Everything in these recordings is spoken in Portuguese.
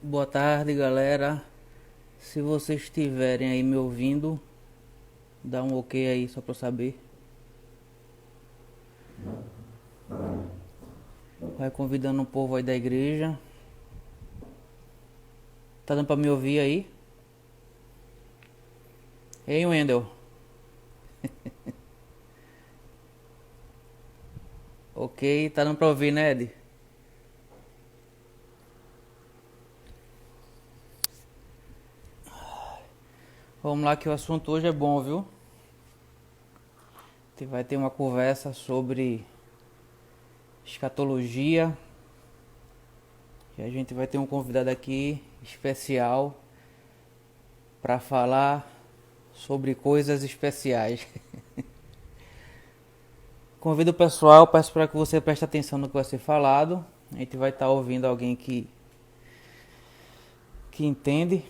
Boa tarde, galera. Se vocês estiverem aí me ouvindo, dá um ok aí só pra eu saber. Vai convidando um povo aí da igreja. Tá dando pra me ouvir aí? Ei, Wendel. Ok, tá dando pra ouvir, né, Ed? Vamos lá que o assunto hoje é bom, viu? A gente vai ter uma conversa sobre escatologia. E a gente vai ter um convidado aqui especial pra falar sobre coisas especiais. Convido o pessoal, peço para que você preste atenção no que vai ser falado. A gente vai estar ouvindo alguém que entende.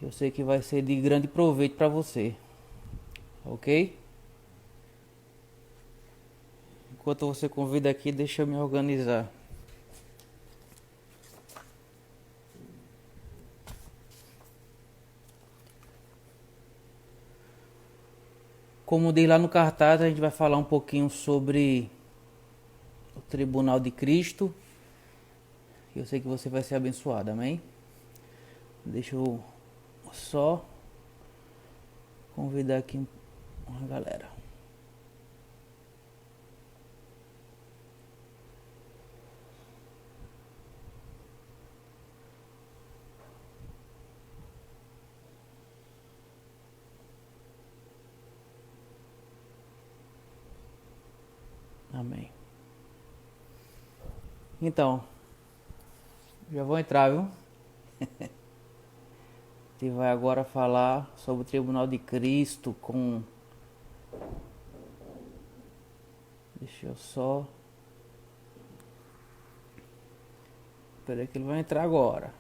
Eu sei que vai ser de grande proveito para você, ok? Enquanto você convida aqui, deixa eu me organizar. Como diz lá no cartaz, a gente vai falar um pouquinho sobre o Tribunal de Cristo. Eu sei que você vai ser abençoado, amém? Deixa eu só convidar aqui uma galera. Amém. Então, já vou entrar, viu? A gente vai agora falar sobre o Tribunal de Cristo com... Deixa eu só... Espera aí que ele vai entrar agora.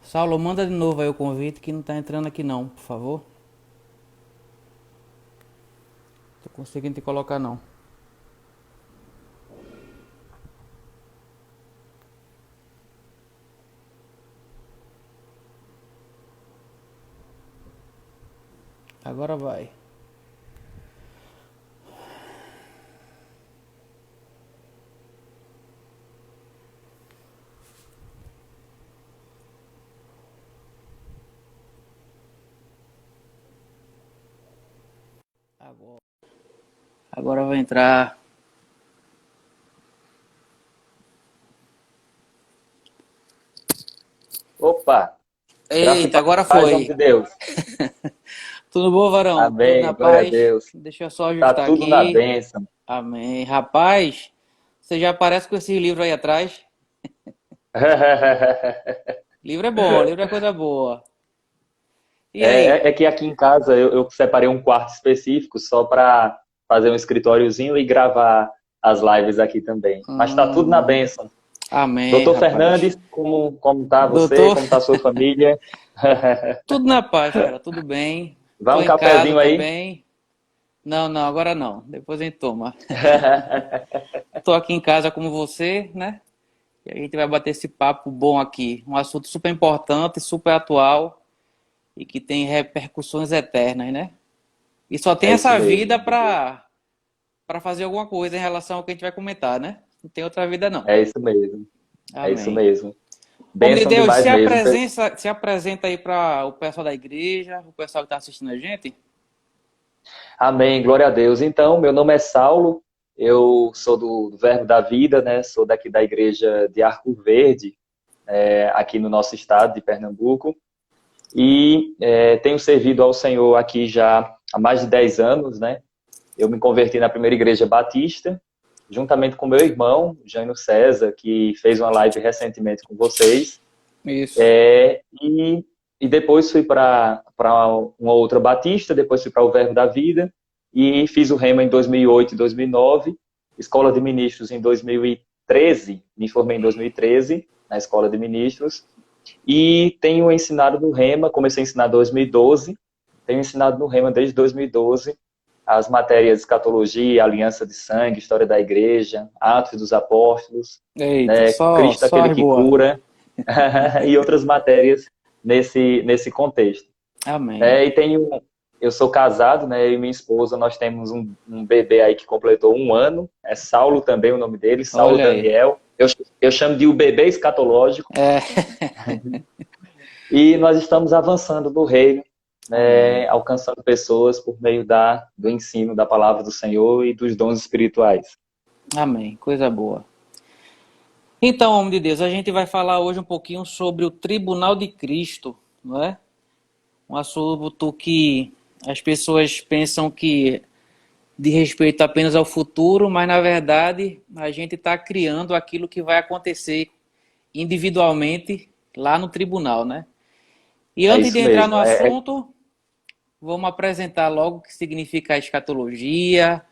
Saulo, manda de novo aí o convite que não tá entrando aqui não, por favor. Tô conseguindo te colocar não. Agora vai. Agora, agora vai entrar. Opa, graça e Eita, agora paz, homem de foi. Deus. Tudo bom, varão? Tudo na Amém, glória a paz? Deus. Deixa eu só Tá ajustar tudo na aqui. bênção. Amém. Rapaz, você já aparece com esse livro aí atrás. Livro é bom, livro é coisa boa. E aí? É que aqui em casa eu separei um quarto específico só para fazer um escritóriozinho e gravar as lives aqui também. Mas tá tudo na Hum, bênção. amém, Doutor rapaz. Fernandes, como tá você? Doutor, Como tá a sua família? tudo na paz, cara, tudo bem. Vai Tô um em casa cafezinho aí? também. Não, não, agora não. Depois a gente toma. Tô aqui em casa como você, né? E a gente vai bater esse papo bom aqui. Um assunto super importante, super atual e que tem repercussões eternas, né? E só tem É isso essa vida mesmo. para fazer alguma coisa em relação ao que a gente vai comentar, né? Não tem outra vida não. É isso mesmo. É isso Amém. mesmo. Homem de Bênção Deus, demais mesmo. se apresenta aí para o pessoal da igreja, o pessoal que está assistindo a gente. Amém, glória a Deus. Então, meu nome é Saulo, eu sou do Verbo da Vida, né? Sou daqui da igreja de Arco Verde, aqui no nosso estado de Pernambuco, e tenho servido ao Senhor aqui já há mais de 10 anos, né? Eu me converti na primeira igreja batista, juntamente com meu irmão, Jânio César, que fez uma live recentemente com vocês. Isso. E, e depois fui para uma outra batista, depois fui para o Verbo da Vida, e fiz o Rema em 2008 e 2009, Escola de Ministros em 2013, me formei em 2013 na Escola de Ministros, e tenho ensinado no Rema, comecei a ensinar em 2012, tenho ensinado no Rema desde 2012, as matérias escatologia, aliança de sangue, história da igreja, Atos dos Apóstolos, Eita, né, Cristo só aquele as que boas. cura, e outras matérias nesse contexto. Amém. E eu sou casado, né, eu e minha esposa, nós temos um bebê aí que completou 1 ano, é Saulo também o nome dele, Saulo Olha aí. Daniel, eu chamo de o bebê escatológico, É. e nós estamos avançando no reino, né, Amém. alcançando pessoas por meio do ensino da palavra do Senhor e dos dons espirituais. Amém. Coisa boa. Então, homem de Deus, a gente vai falar hoje um pouquinho sobre o Tribunal de Cristo, não é? Um assunto que as pessoas pensam que de respeito apenas ao futuro, mas na verdade a gente está criando aquilo que vai acontecer individualmente lá no tribunal, né? E É antes de isso entrar no mesmo. assunto, vamos apresentar logo o que significa a escatologia,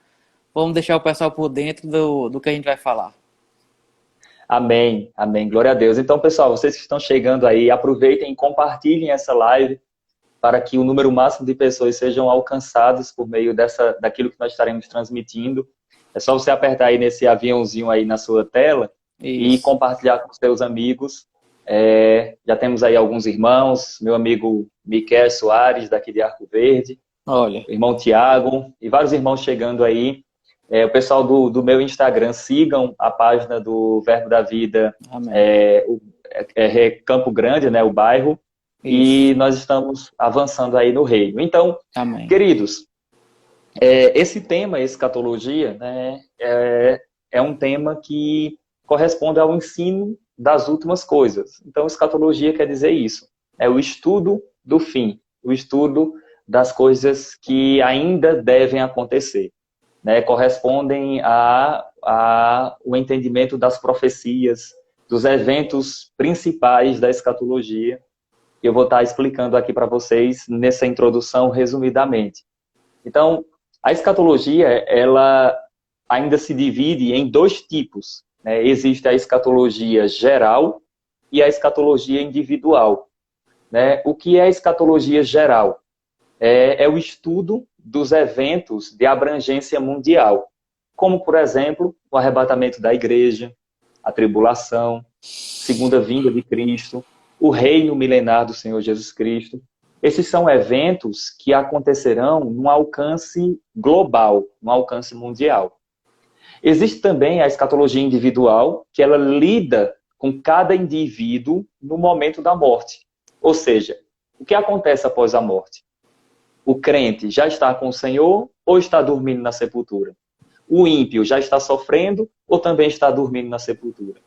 vamos deixar o pessoal por dentro do que a gente vai falar. Amém, amém, glória a Deus. Então, pessoal, vocês que estão chegando aí, aproveitem e compartilhem essa live para que o número máximo de pessoas sejam alcançadas por meio daquilo que nós estaremos transmitindo. É só você apertar aí nesse aviãozinho aí na sua tela e Isso. compartilhar com seus amigos. Já temos aí alguns irmãos, meu amigo Miquel Soares, daqui de Arco Verde, Olha. o irmão Tiago, e vários irmãos chegando aí. O pessoal do meu Instagram, sigam a página do Verbo da Vida, Amém. Campo Grande, né, o bairro, e Isso. nós estamos avançando aí no reino. Então, Amém. queridos, esse tema, escatologia, né, é um tema que corresponde ao ensino das últimas coisas. Então, escatologia quer dizer isso, é o estudo do fim, o estudo das coisas que ainda devem acontecer, né, correspondem o entendimento das profecias, dos eventos principais da escatologia, que eu vou estar explicando aqui para vocês nessa introdução resumidamente. Então, a escatologia, ela ainda se divide em dois tipos, né? Existe a escatologia geral e a escatologia individual, né? O que é a escatologia geral? É o estudo dos eventos de abrangência mundial, como, por exemplo, o arrebatamento da igreja, a tribulação, segunda vinda de Cristo, o reino milenar do Senhor Jesus Cristo. Esses são eventos que acontecerão num alcance global, num alcance mundial. Existe também a escatologia individual, que ela lida com cada indivíduo no momento da morte. Ou seja, o que acontece após a morte? O crente já está com o Senhor ou está dormindo na sepultura? O ímpio já está sofrendo ou também está dormindo na sepultura?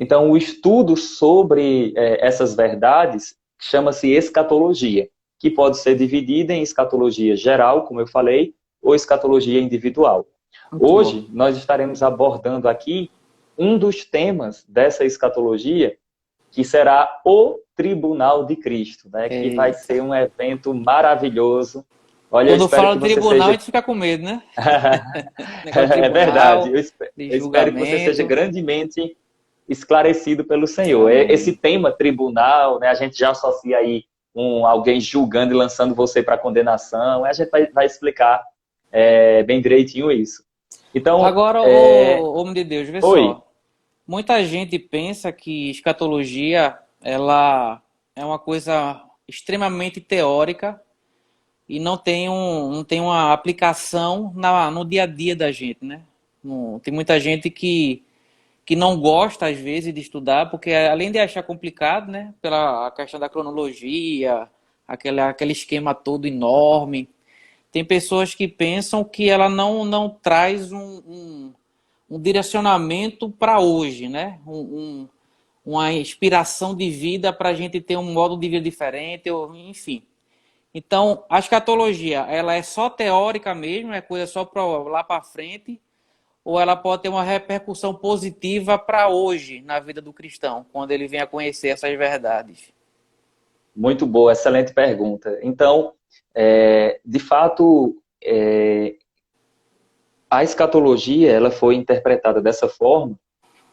Então, o estudo sobre essas verdades chama-se escatologia, que pode ser dividida em escatologia geral, como eu falei, ou escatologia individual. Muito bom. Hoje, nós estaremos abordando aqui um dos temas dessa escatologia, que será o Tribunal de Cristo, né? Que vai ser Eita. um evento maravilhoso. Olha, eu Quando espero fala que você tribunal, a seja... gente fica com medo, né? Negócio de É verdade. tribunal, de Eu espero que você seja julgamento. grandemente esclarecido pelo Senhor. Esse Amém. tema tribunal, né, a gente já associa aí alguém julgando e lançando você para condenação. A gente vai explicar bem direitinho isso. Então, Agora, ô, homem de Deus, vê oi. só. Muita gente pensa que escatologia ela é uma coisa extremamente teórica e não tem uma aplicação no dia a dia da gente, né? Tem muita gente que não gosta, às vezes, de estudar, porque além de achar complicado, né? Pela questão da cronologia, aquele esquema todo enorme, tem pessoas que pensam que ela não traz um direcionamento para hoje, né? Uma inspiração de vida para a gente ter um modo de vida diferente, enfim. Então, a escatologia, ela é só teórica mesmo, é coisa só para lá para frente, ou ela pode ter uma repercussão positiva para hoje na vida do cristão, quando ele vem a conhecer essas verdades? Muito boa, excelente pergunta. Então, de fato, a escatologia ela foi interpretada dessa forma,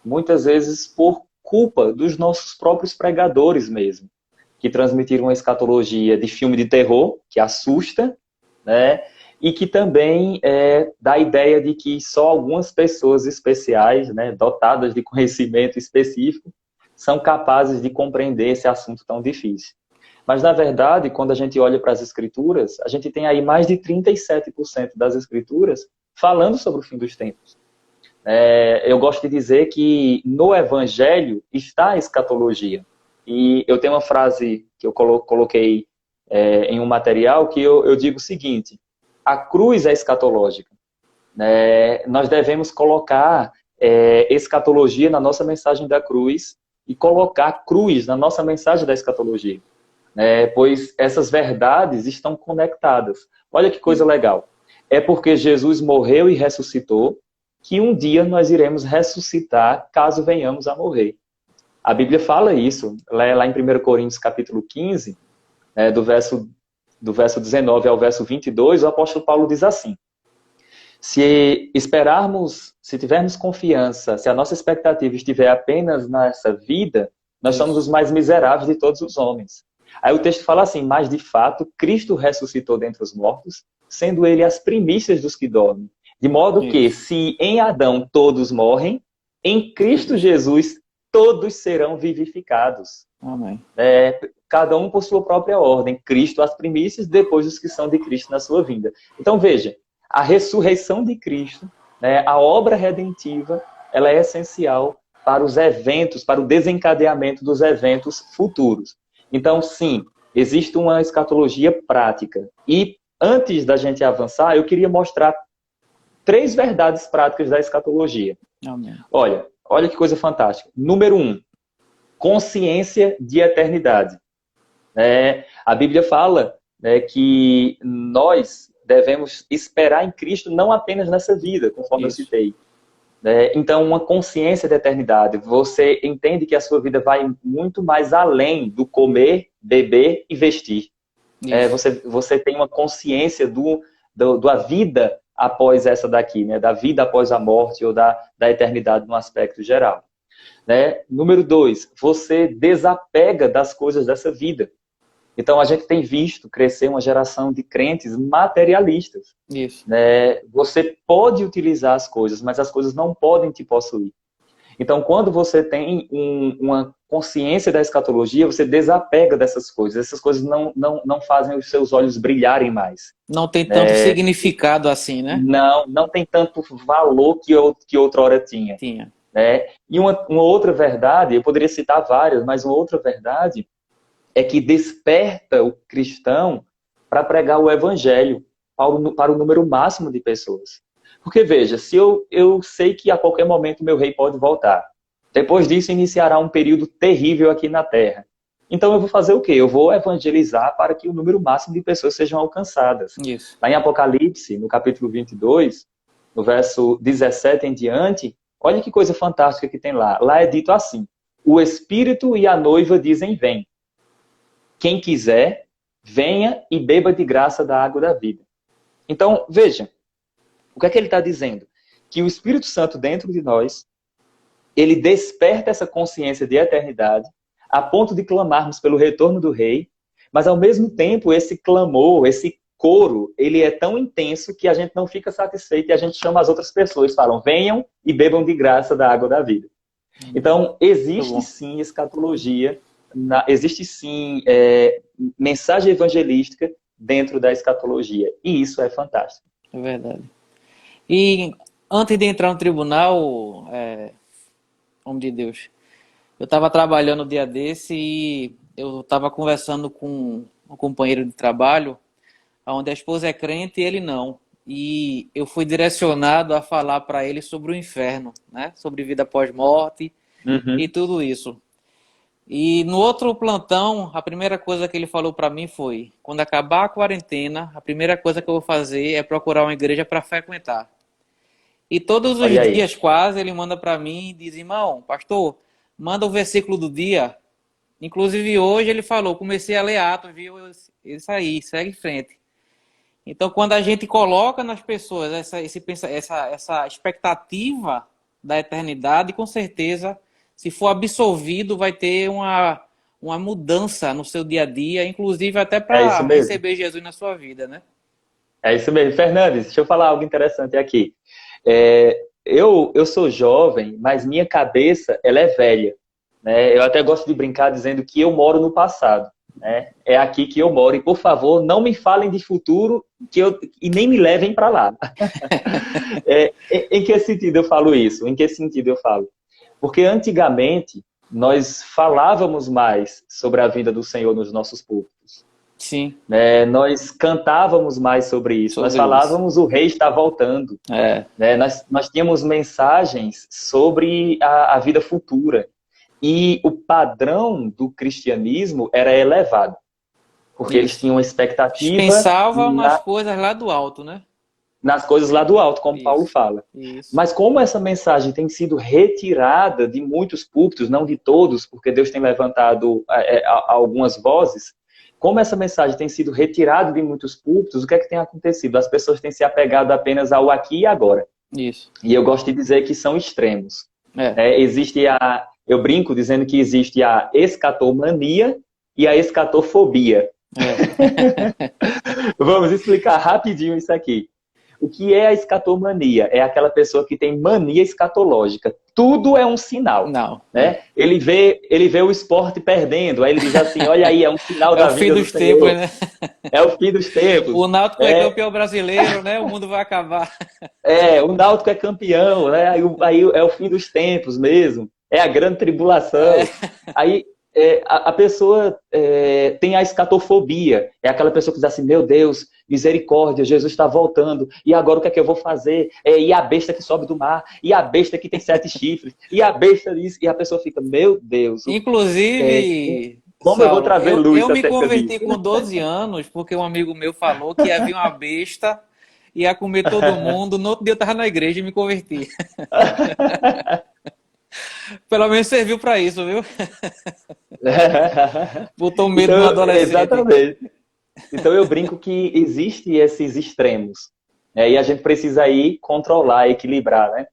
muitas vezes por culpa dos nossos próprios pregadores mesmo, que transmitiram uma escatologia de filme de terror, que assusta, né? E que também dá a ideia de que só algumas pessoas especiais, né, dotadas de conhecimento específico, são capazes de compreender esse assunto tão difícil. Mas, na verdade, quando a gente olha para as Escrituras, a gente tem aí mais de 37% das Escrituras falando sobre o fim dos tempos. Eu gosto de dizer que no Evangelho está a escatologia. E eu tenho uma frase que eu coloquei em um material que eu digo o seguinte: a cruz é escatológica. Nós devemos colocar escatologia na nossa mensagem da cruz e colocar cruz na nossa mensagem da escatologia. Pois essas verdades estão conectadas. Olha que coisa legal. É porque Jesus morreu e ressuscitou que um dia nós iremos ressuscitar caso venhamos a morrer. A Bíblia fala isso, lá em 1 Coríntios capítulo 15, do verso 19 ao verso 22, o apóstolo Paulo diz assim: se tivermos confiança, se a nossa expectativa estiver apenas nessa vida, nós somos os mais miseráveis de todos os homens. Aí o texto fala assim: mas de fato Cristo ressuscitou dentre os mortos, sendo ele as primícias dos que dormem. De modo que, se em Adão todos morrem, em Cristo Jesus todos serão vivificados. Amém. Cada um por sua própria ordem. Cristo as primícias, depois os que são de Cristo na sua vinda. Então veja, a ressurreição de Cristo, a obra redentiva, ela é essencial para os eventos, para o desencadeamento dos eventos futuros. Então, sim, existe uma escatologia prática. E antes da gente avançar, eu queria mostrar 3 verdades práticas da escatologia. Amém. Olha que coisa fantástica. Número 1, consciência de eternidade. A Bíblia fala que nós devemos esperar em Cristo não apenas nessa vida, conforme eu citei. Então, uma consciência de eternidade. Você entende que a sua vida vai muito mais além do comer, beber e vestir. Você tem uma consciência da vida após essa daqui, da vida após a morte ou da eternidade no aspecto geral. Número 2, você desapega das coisas dessa vida. Então, a gente tem visto crescer uma geração de crentes materialistas. Isso. Você pode utilizar as coisas, mas as coisas não podem te possuir. Então, quando você tem uma consciência da escatologia, você desapega dessas coisas. Essas coisas não fazem os seus olhos brilharem mais. Não tem tanto significado assim, né? Não tem tanto valor que outrora tinha. E uma outra verdade, eu poderia citar várias, mas uma outra verdade é que desperta o cristão para pregar o evangelho para o número máximo de pessoas. Porque, veja, se eu sei que a qualquer momento meu rei pode voltar, depois disso iniciará um período terrível aqui na Terra. Então eu vou fazer o quê? Eu vou evangelizar para que o número máximo de pessoas sejam alcançadas. Isso. Lá em Apocalipse, no capítulo 22, no verso 17 em diante, olha que coisa fantástica que tem lá. Lá é dito assim: o Espírito e a noiva dizem: vem. Quem quiser, venha e beba de graça da água da vida. Então, veja, o que é que ele está dizendo? Que o Espírito Santo dentro de nós, ele desperta essa consciência de eternidade, a ponto de clamarmos pelo retorno do rei, mas ao mesmo tempo esse clamor, esse coro, ele é tão intenso que a gente não fica satisfeito e a gente chama as outras pessoas, falam: venham e bebam de graça da água da vida. Então, existe sim escatologia, existe sim mensagem evangelística dentro da escatologia. E isso é fantástico. É verdade. E antes de entrar no tribunal, homem de Deus, eu estava trabalhando um dia desse e eu estava conversando com um companheiro de trabalho, onde a esposa é crente e ele não. E eu fui direcionado a falar para ele sobre o inferno, né? Sobre vida pós-morte e tudo isso. E no outro plantão, a primeira coisa que ele falou para mim foi: quando acabar a quarentena, a primeira coisa que eu vou fazer é procurar uma igreja para frequentar. E todos os Olha aí. dias quase ele manda para mim e diz, irmão, pastor, manda o versículo do dia. Inclusive hoje ele falou, comecei a ler Atos, viu? Isso aí, segue em frente. Então quando a gente coloca nas pessoas essa expectativa da eternidade, com certeza, se for absolvido, vai ter uma mudança no seu dia a dia, inclusive até É isso para mesmo. receber Jesus na sua vida, né? É isso mesmo. Fernandes, deixa eu falar algo interessante aqui. Eu sou jovem, mas minha cabeça ela é velha. Né? Eu até gosto de brincar dizendo que eu moro no passado. Né? É aqui que eu moro. E, por favor, não me falem de futuro e nem me levem para lá. Em que sentido eu falo isso? Em que sentido eu falo? Porque antigamente nós falávamos mais sobre a vinda do Senhor nos nossos púlpitos. Sim, Né? Nós cantávamos mais sobre isso. Nós sobre isso. falávamos o rei está voltando. É, Né? Nós tínhamos mensagens sobre a vida futura. E o padrão do cristianismo era elevado. Porque eles isso. tinham uma expectativa Pensavam nas coisas lá do alto, né? nas coisas lá do alto, como Paulo Isso, fala. isso. Mas como essa mensagem tem sido retirada de muitos púlpitos, não de todos, porque Deus tem levantado algumas vozes, como essa mensagem tem sido retirada de muitos púlpitos, o que é que tem acontecido? As pessoas têm se apegado apenas ao aqui e agora. Isso. E eu gosto de dizer que são extremos. É. Eu brinco dizendo que existe a escatomania e a escatofobia. É. Vamos explicar rapidinho isso aqui. O que é a escatomania? É aquela pessoa que tem mania escatológica. Tudo é um sinal. Não. Né? Ele vê o esporte perdendo, aí ele diz assim, olha aí, é um sinal É da o fim vinda do dos tempos, Senhor. né? É o fim dos tempos. O Náutico é campeão brasileiro, né? O mundo vai acabar. O Náutico é campeão, né? Aí é o fim dos tempos mesmo. É a grande tribulação. Aí a pessoa tem a escatofobia. É aquela pessoa que diz assim, meu Deus, misericórdia, Jesus está voltando. E agora o que é que eu vou fazer? E a besta que sobe do mar? E a besta que tem 7 chifres? E a besta disso? E a pessoa fica, meu Deus. Inclusive, Como eu vou Saulo, trazer eu luz me acerca converti disso? com 12 anos porque um amigo meu falou que havia uma besta, ia comer todo mundo. No outro dia eu estava na igreja e me converti. Pelo menos serviu para isso, viu? Botou medo no Então, adolescente. exatamente. Então eu brinco que existem esses extremos. Né? E a gente precisa aí controlar, equilibrar. Né?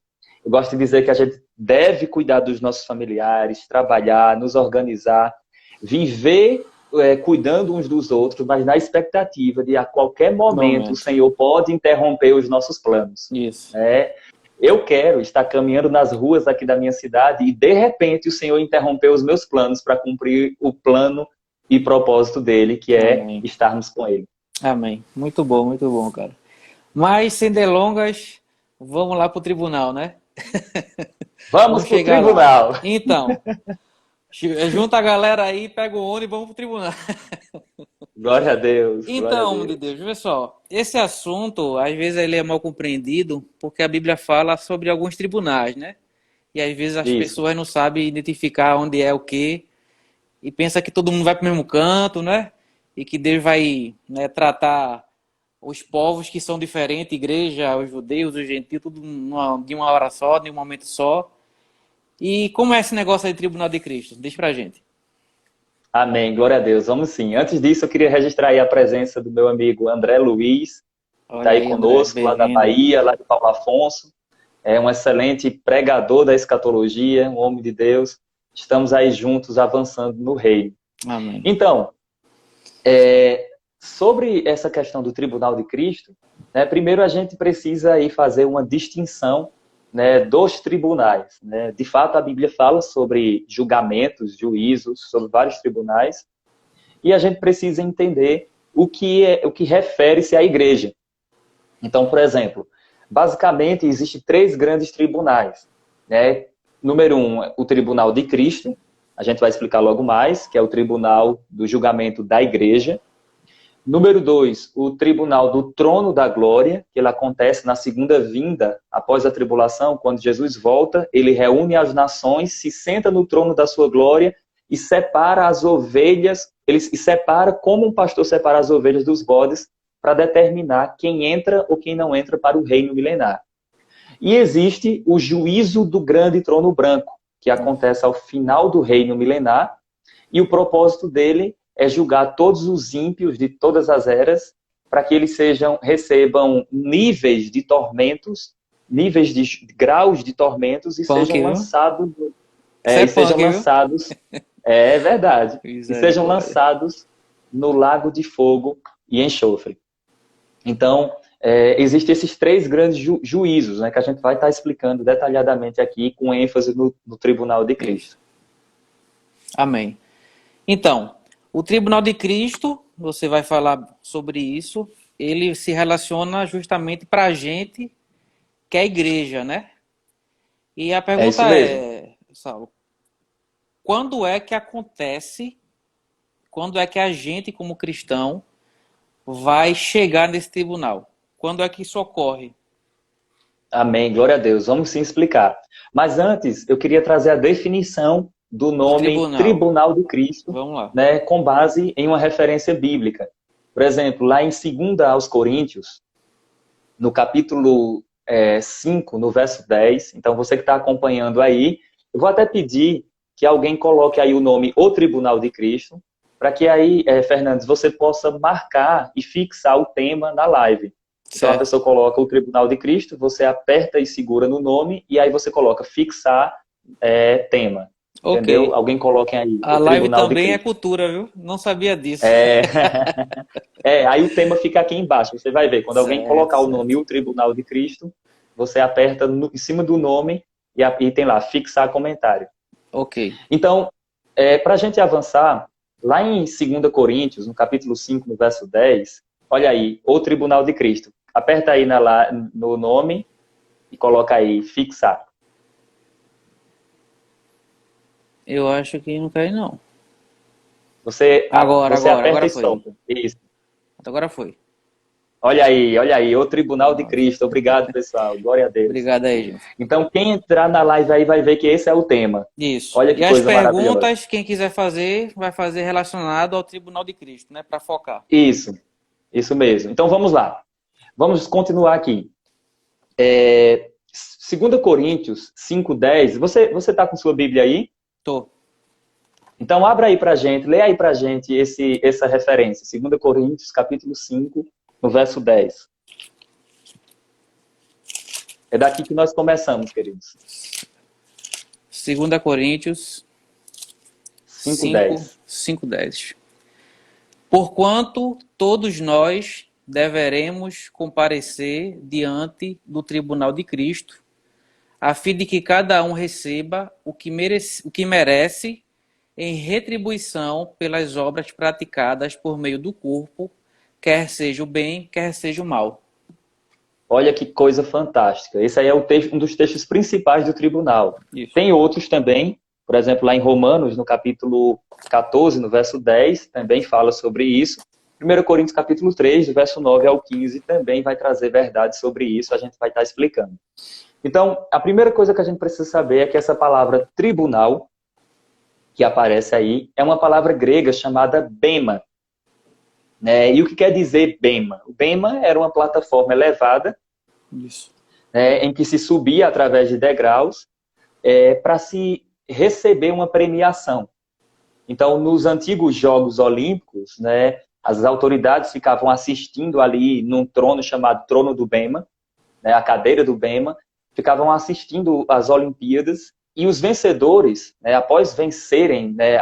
Eu gosto de dizer que a gente deve cuidar dos nossos familiares, trabalhar, nos organizar, viver cuidando uns dos outros, mas na expectativa de a qualquer momento o Senhor pode interromper os nossos planos. Isso. Eu quero estar caminhando nas ruas aqui da minha cidade e, de repente, o Senhor interrompeu os meus planos para cumprir o plano e propósito dele, que é Amém. estarmos com ele. Amém. Muito bom, cara. Mas, sem delongas, vamos lá para o tribunal, né? Vamos para o tribunal. Lá. Então, junta a galera aí, pega o ônibus e vamos para o tribunal. Glória a Deus. Então, glória a Deus. de Deus, vê só. Esse assunto, às vezes, ele é mal compreendido porque a Bíblia fala sobre alguns tribunais, né? E às vezes as pessoas não sabem identificar onde é o quê e pensa que todo mundo vai para o mesmo canto, né? E que Deus vai, né, tratar os povos que são diferentes, igreja, os judeus, os gentios, tudo de uma hora só, de um momento só. E como é esse negócio aí de Tribunal de Cristo? Diz pra gente. Amém, glória a Deus. Vamos sim. Antes disso, eu queria registrar aí a presença do meu amigo André Luiz, que está aí conosco, André, lá da Bahia, lá de Paulo Afonso. É um excelente pregador da escatologia, um homem de Deus. Estamos aí juntos, avançando no reino. Amém. Então, sobre essa questão do Tribunal de Cristo, né, primeiro a gente precisa aí fazer uma distinção, né, dos tribunais. Né? De fato, a Bíblia fala sobre julgamentos, juízos, sobre vários tribunais, e a gente precisa entender o que refere-se à igreja. Então, por exemplo, basicamente existem 3 grandes tribunais. Né? Número 1, o Tribunal de Cristo, a gente vai explicar logo mais, que é o tribunal do julgamento da igreja. Número 2, o tribunal do trono da glória, que ele acontece na segunda vinda, após a tribulação, quando Jesus volta, ele reúne as nações, se senta no trono da sua glória e separa as ovelhas, ele separa como um pastor separa as ovelhas dos bodes, para determinar quem entra ou quem não entra para o reino milenar. E existe o juízo do grande trono branco, que acontece ao final do reino milenar, e o propósito dele é julgar todos os ímpios de todas as eras, para que eles recebam níveis de tormentos, níveis de graus de tormentos, e Punk, sejam viu? lançados... Isso é e sejam punk, viu? lançados... É verdade. E sejam Misericórdia. lançados no lago de fogo e enxofre. Então, existem esses três grandes juízos, né, que a gente vai estar explicando detalhadamente aqui, com ênfase no Tribunal de Isso. Cristo. Amém. Então, o Tribunal de Cristo, você vai falar sobre isso, ele se relaciona justamente para a gente, que é a igreja, né? E a É isso pergunta mesmo. é, Saulo, quando é que acontece, quando é que a gente, como cristão, vai chegar nesse tribunal? Quando é que isso ocorre? Amém, glória a Deus. Vamos sim explicar. Mas antes, eu queria trazer a definição do Do nome tribunal. Tribunal de Cristo, Vamos lá. né, com base em uma referência bíblica. Por exemplo, lá em 2 aos Coríntios, no capítulo 5, no verso 10, então você que está acompanhando aí, eu vou até pedir que alguém coloque aí o nome O Tribunal de Cristo, para que aí, Fernandes, você possa marcar e fixar o tema na live. Então a Certo. pessoa coloca o Tribunal de Cristo, você aperta e segura no nome, e aí você coloca fixar tema. Entendeu? Ok. Alguém coloque aí A o live Tribunal de também é Cristo. cultura, viu? Não sabia disso. É, aí o tema fica aqui embaixo. Você vai ver, quando alguém Certo, colocar o nome certo. O Tribunal de Cristo, você aperta em cima do nome e tem lá, fixar comentário. Ok. Então, para a gente avançar, lá em 2 Coríntios, no capítulo 5, no verso 10, olha aí, o Tribunal de Cristo. Aperta aí no nome e coloca aí, fixar. Eu acho que não cai, não. Você aperta Agora e foi. solta. Isso. Agora foi. Olha aí, o Tribunal de Cristo. Obrigado, pessoal. Glória a Deus. Obrigado aí, gente. Então, quem entrar na live aí vai ver que esse é o tema. Isso. Olha E que as coisa maravilhosa. perguntas, quem quiser fazer, vai fazer relacionado ao Tribunal de Cristo, né? Para focar. Isso mesmo. Então, vamos lá. Vamos continuar aqui. 2 Coríntios 5:10. Você está com sua Bíblia aí? Tô. Então, abra aí pra gente, lê aí pra gente essa referência. 2 Coríntios, capítulo 5, no verso 10. É daqui que nós começamos, queridos. 2 Coríntios 5:10. 5:10. Porquanto todos nós deveremos comparecer diante do tribunal de Cristo, a fim de que cada um receba o que merece em retribuição pelas obras praticadas por meio do corpo, quer seja o bem, quer seja o mal. Olha que coisa fantástica. Esse aí é um dos textos principais do tribunal. Isso. Tem outros também, por exemplo, lá em Romanos, no capítulo 14, no verso 10, também fala sobre isso. 1 Coríntios, capítulo 3, do verso 9 ao 15, também vai trazer verdade sobre isso, a gente vai estar explicando. Então, a primeira coisa que a gente precisa saber é que essa palavra tribunal, que aparece aí, é uma palavra grega chamada bema. Né? E o que quer dizer bema? O bema era uma plataforma elevada, Isso. em que se subia através de degraus para se receber uma premiação. Então, nos antigos Jogos Olímpicos, né, as autoridades ficavam assistindo ali num trono chamado Trono do Bema, né, a cadeira do Bema, ficavam assistindo às Olimpíadas, e os vencedores, né, após vencerem, né,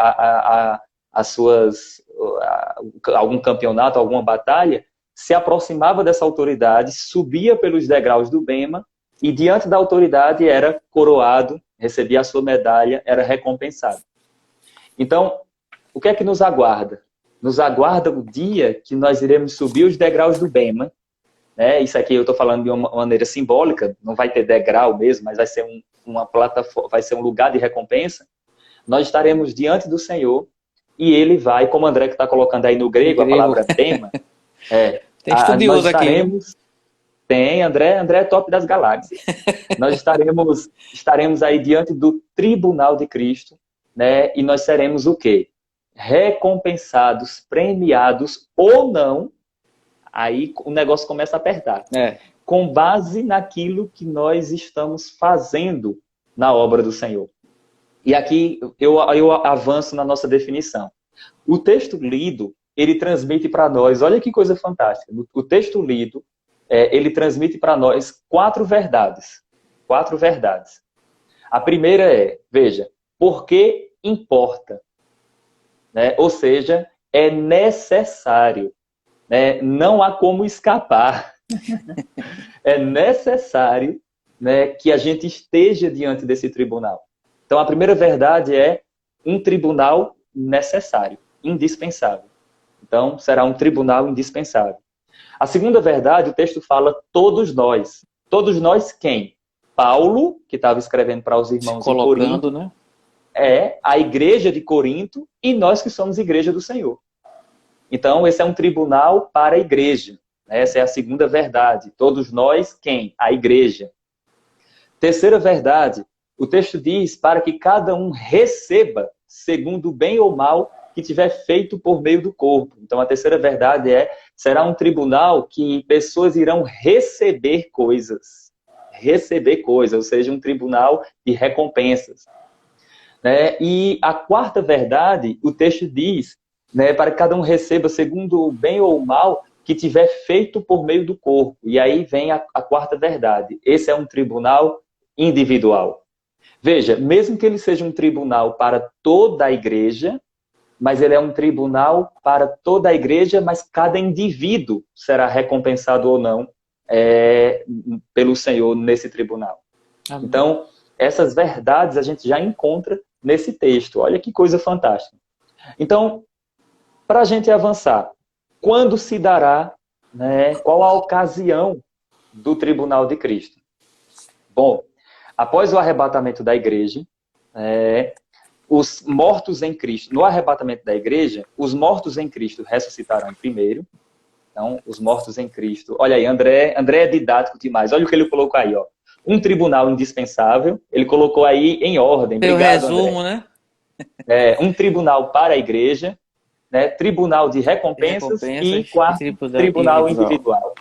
algum campeonato, alguma batalha, se aproximava dessa autoridade, subia pelos degraus do Bema, e diante da autoridade era coroado, recebia a sua medalha, era recompensado. Então, o que é que nos aguarda? Nos aguarda o dia que nós iremos subir os degraus do Bema, né? Isso aqui eu estou falando de uma maneira simbólica, não vai ter degrau mesmo, mas vai ser uma plataforma, vai ser um lugar de recompensa. Nós estaremos diante do Senhor e ele vai, como o André que está colocando aí no grego, a palavra bema, Tem estudioso nós estaremos, aqui. Tem, André é top das galáxias. Nós estaremos aí diante do tribunal de Cristo, né? E nós seremos o quê? Recompensados, premiados ou não. Aí o negócio começa a apertar. com base naquilo que nós estamos fazendo na obra do Senhor. E aqui eu avanço na nossa definição. O texto lido, ele transmite para nós, olha que coisa fantástica, o texto lido, ele transmite para nós 4 verdades. 4 verdades. A primeira é, veja, porque importa. Né? Ou seja, é necessário. Né? Não há como escapar. É necessário, né, que a gente esteja diante desse tribunal. Então, a primeira verdade é um tribunal necessário, indispensável. Então, será um tribunal indispensável. A segunda verdade, o texto fala todos nós. Todos nós quem? Paulo, que estava escrevendo para os irmãos em Corinto, né? A igreja de Corinto e nós que somos igreja do Senhor. Então, esse é um tribunal para a igreja. Essa é a segunda verdade. Todos nós, quem? A igreja. Terceira verdade, o texto diz para que cada um receba, segundo o bem ou mal que tiver feito por meio do corpo. Então, a terceira verdade será um tribunal que pessoas irão receber coisas. Receber coisas, ou seja, um tribunal de recompensas. Né? E a quarta verdade, o texto diz, né, para que cada um receba, segundo o bem ou o mal que tiver feito por meio do corpo. E aí vem a quarta verdade. Esse é um tribunal individual. Veja, mesmo que ele seja um tribunal para toda a igreja, mas ele é um tribunal para toda a igreja, mas cada indivíduo será recompensado ou não pelo Senhor nesse tribunal. Amém. Então, essas verdades a gente já encontra nesse texto. Olha que coisa fantástica. Então, para a gente avançar, quando se dará, né, qual a ocasião do tribunal de Cristo? Bom, após o arrebatamento da igreja, os mortos em Cristo, no arrebatamento da igreja, os mortos em Cristo ressuscitarão primeiro. Então, os mortos em Cristo. Olha aí, André é didático demais. Olha o que ele colocou aí, ó. Um tribunal indispensável. Ele colocou aí em ordem. Obrigado, resumo, André. Né? Um tribunal para a igreja, né? Tribunal de recompensas e quarto, tribunal individual.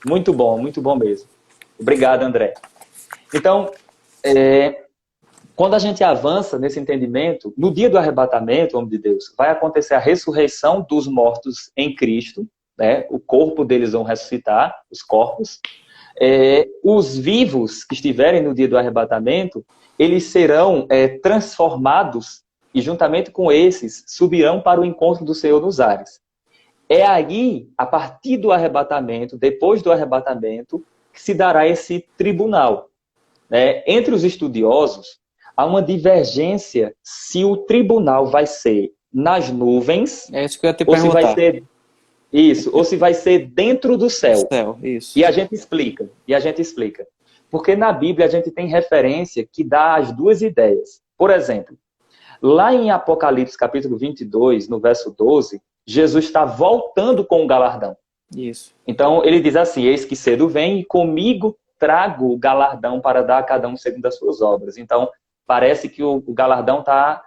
Muito bom mesmo. Obrigado, André. Então, quando a gente avança nesse entendimento, no dia do arrebatamento, homem de Deus, vai acontecer a ressurreição dos mortos em Cristo, né? O corpo deles vão ressuscitar, os corpos. Os vivos que estiverem no dia do arrebatamento, eles serão transformados e juntamente com esses subirão para o encontro do Senhor nos ares. É aí, a partir do arrebatamento, depois do arrebatamento, que se dará esse tribunal. Entre os estudiosos, há uma divergência se o tribunal vai ser nas nuvens, é isso que eu ia te perguntar. Ou se vai ser dentro do céu. Isso. E a gente explica. Porque na Bíblia a gente tem referência que dá as duas ideias. Por exemplo, lá em Apocalipse capítulo 22, no verso 12, Jesus está voltando com o galardão. Isso. Então ele diz assim, eis que cedo vem e comigo trago o galardão para dar a cada um segundo as suas obras. Então, parece que o galardão tá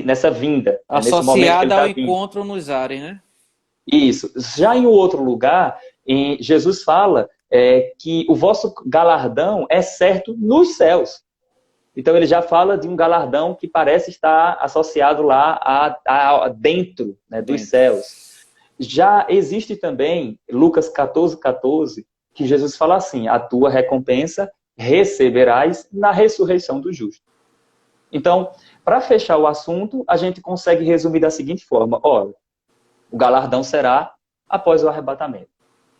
nessa vinda. Associada ao encontro nos ares, né? Isso. Já em outro lugar, Jesus fala que o vosso galardão é certo nos céus. Então, ele já fala de um galardão que parece estar associado lá dentro, né, dos céus. Já existe também, Lucas 14, que Jesus fala assim, a tua recompensa receberás na ressurreição do justo. Então, para fechar o assunto, a gente consegue resumir da seguinte forma. Olha, o galardão será após o arrebatamento.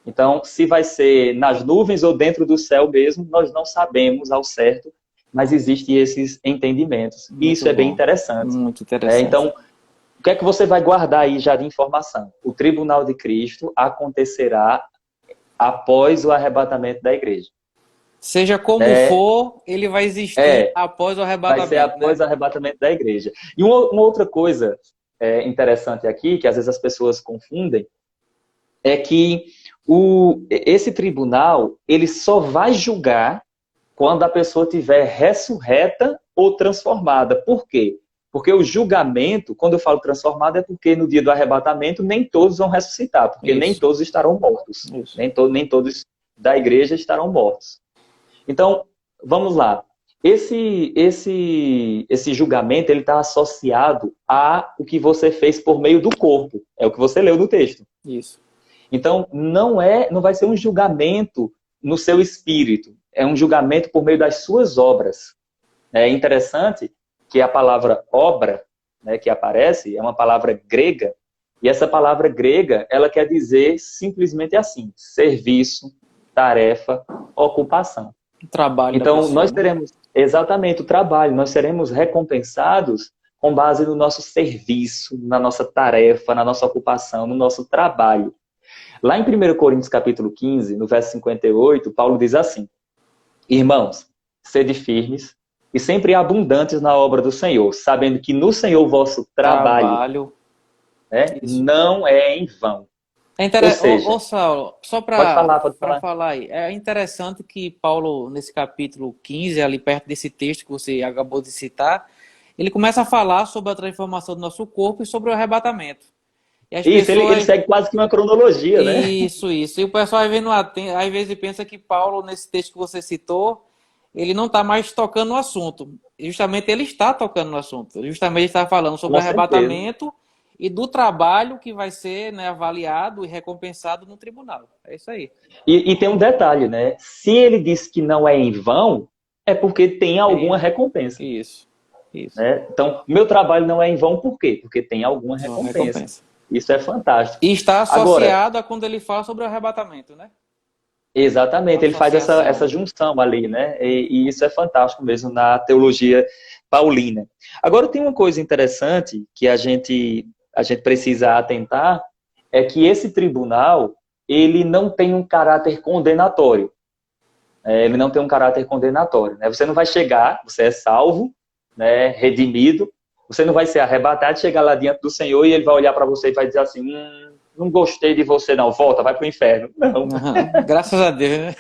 Então, se vai ser nas nuvens ou dentro do céu mesmo, nós não sabemos ao certo, mas existem esses entendimentos. E isso é bem interessante. Muito interessante. Então, o que é que você vai guardar aí já de informação? O tribunal de Cristo acontecerá após o arrebatamento da igreja. Seja como for, ele vai existir após o arrebatamento. Vai ser após o arrebatamento da igreja. E uma outra coisa interessante aqui, que às vezes as pessoas confundem, é que esse tribunal, ele só vai julgar quando a pessoa estiver ressurreta ou transformada. Por quê? Porque o julgamento, quando eu falo transformado, é porque no dia do arrebatamento nem todos vão ressuscitar, porque nem todos estarão mortos. Nem todos da igreja estarão mortos. Então, vamos lá. Esse julgamento ele está associado a o que você fez por meio do corpo. É o que você leu no texto. Isso. Então, não vai ser um julgamento no seu espírito. É um julgamento por meio das suas obras. É interessante que a palavra obra, né, que aparece, é uma palavra grega. E essa palavra grega, ela quer dizer simplesmente assim: serviço, tarefa, ocupação. O trabalho da Então, pessoa, nós né? teremos exatamente o trabalho, nós seremos recompensados com base no nosso serviço, na nossa tarefa, na nossa ocupação, no nosso trabalho. Lá em 1 Coríntios capítulo 15, no verso 58, Paulo diz assim: Irmãos, sede firmes e sempre abundantes na obra do Senhor, sabendo que no Senhor o vosso trabalho, Trabalho. né, Isso. não é em vão. É Ou interessante, seja, Saulo, só pode falar, para pode falar. falar aí, é interessante que Paulo, nesse capítulo 15, ali perto desse texto que você acabou de citar, ele começa a falar sobre a transformação do nosso corpo e sobre o arrebatamento. E as Isso, ele pessoas. segue quase que uma cronologia, né? Isso. E o pessoal às vezes pensa que Paulo, nesse texto que você citou, ele não está mais tocando no assunto. Justamente ele está tocando no assunto. Justamente ele está falando sobre o Com certeza. arrebatamento e do trabalho que vai ser, né, avaliado e recompensado no tribunal. É isso aí. E tem um detalhe, né? Se ele disse que não é em vão, é porque tem alguma Tem recompensa. isso. Isso. Né? Então, meu trabalho não é em vão por quê? Porque tem alguma Uma recompensa. recompensa. Isso é fantástico. E está Agora, associado a quando ele fala sobre o arrebatamento, né? exatamente, ele faz essa Associação. junção ali, né? E isso é fantástico mesmo na teologia paulina. Agora, tem uma coisa interessante que a gente precisa atentar, é que esse tribunal, ele não tem um caráter condenatório. Ele não tem um caráter condenatório. Né? Você não vai chegar, você é salvo, né, redimido, você não vai ser arrebatado, chegar lá diante do Senhor e ele vai olhar para você e vai dizer assim: não gostei de você não, volta, vai para o inferno. Não, Uhum. Graças a Deus, né?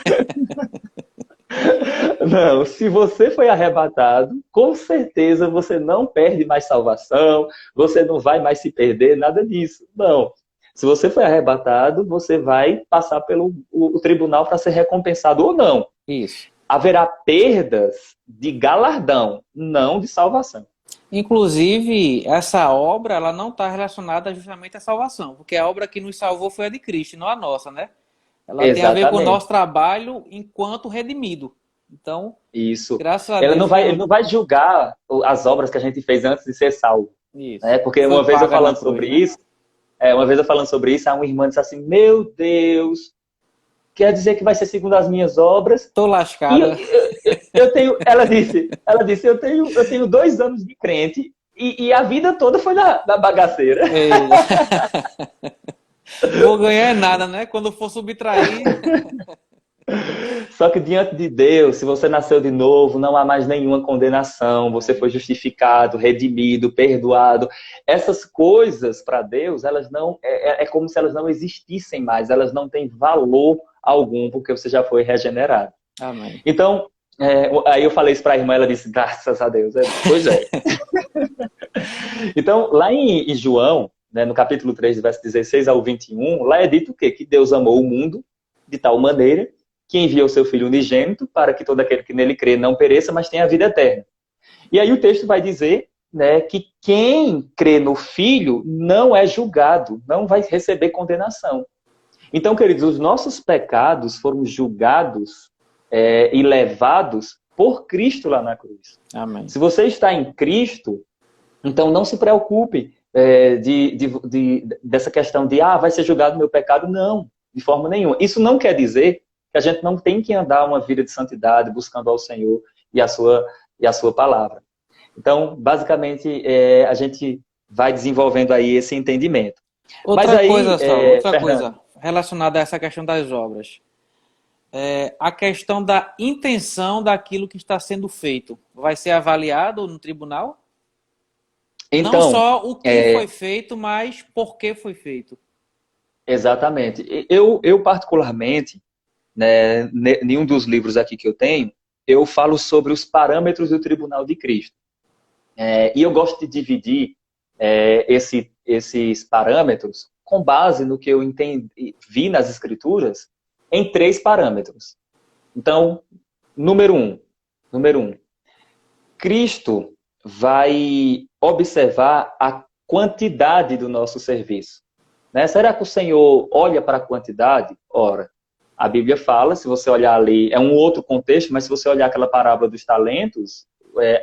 não. Se você foi arrebatado, com certeza você não perde mais salvação, você não vai mais se perder, nada disso. Não. Se você foi arrebatado, você vai passar pelo o tribunal para ser recompensado ou não. Isso. Haverá perdas de galardão, não de salvação. Inclusive, essa obra ela não está relacionada justamente à salvação, porque a obra que nos salvou foi a de Cristo, não a nossa, né? Ela tem a ver com o Exatamente. nosso trabalho enquanto redimido. Então, Isso. graças a Ele Deus, não vai julgar as obras que a gente fez antes de ser salvo. isso. Né? Porque Foi uma vez eu paga na falando cruz, sobre né? isso, a uma irmã disse assim: Meu Deus, quer dizer que vai ser segundo as minhas obras? Tô E lascada. eu tenho, ela disse, eu tenho 2 anos de crente e a vida toda foi na bagaceira. Ei, vou ganhar nada, né? Quando for subtrair. Só que diante de Deus, se você nasceu de novo, não há mais nenhuma condenação, você foi justificado, redimido, perdoado. Essas coisas para Deus, elas não é como se elas não existissem mais, elas não têm valor algum, porque você já foi regenerado. Amém. Então, aí eu falei isso para a irmã, ela disse: graças a Deus. Pois é. Então, lá em João, né, no capítulo 3, verso 16 ao 21, lá é dito o quê? Que Deus amou o mundo de tal maneira que enviou o seu Filho unigênito para que todo aquele que nele crê não pereça, mas tenha a vida eterna. E aí o texto vai dizer, né, que quem crê no Filho não é julgado, não vai receber condenação. Então, queridos, os nossos pecados foram julgados e levados por Cristo lá na cruz. Amém. Se você está em Cristo, então não se preocupe dessa questão de vai ser julgado o meu pecado. Não, de forma nenhuma. Isso não quer dizer que a gente não tem que andar uma vida de santidade, buscando ao Senhor e a sua palavra. Então, basicamente, a gente vai desenvolvendo aí esse entendimento. Mas Outra aí, coisa, Saulo, outra Fernando, coisa relacionada a essa questão das obras. A questão da intenção daquilo que está sendo feito. Vai ser avaliado no tribunal? Não então, só o que foi feito, mas por que foi feito. exatamente. Eu particularmente, né, em um dos livros aqui que eu tenho, eu falo sobre os parâmetros do Tribunal de Cristo. E eu gosto de dividir esses parâmetros com base no que eu vi nas Escrituras, em 3 parâmetros. Então, número um, Cristo vai observar a quantidade do nosso serviço. Né? Será que o Senhor olha para a quantidade? Ora, a Bíblia fala, se você olhar ali, é um outro contexto, mas se você olhar aquela parábola dos talentos,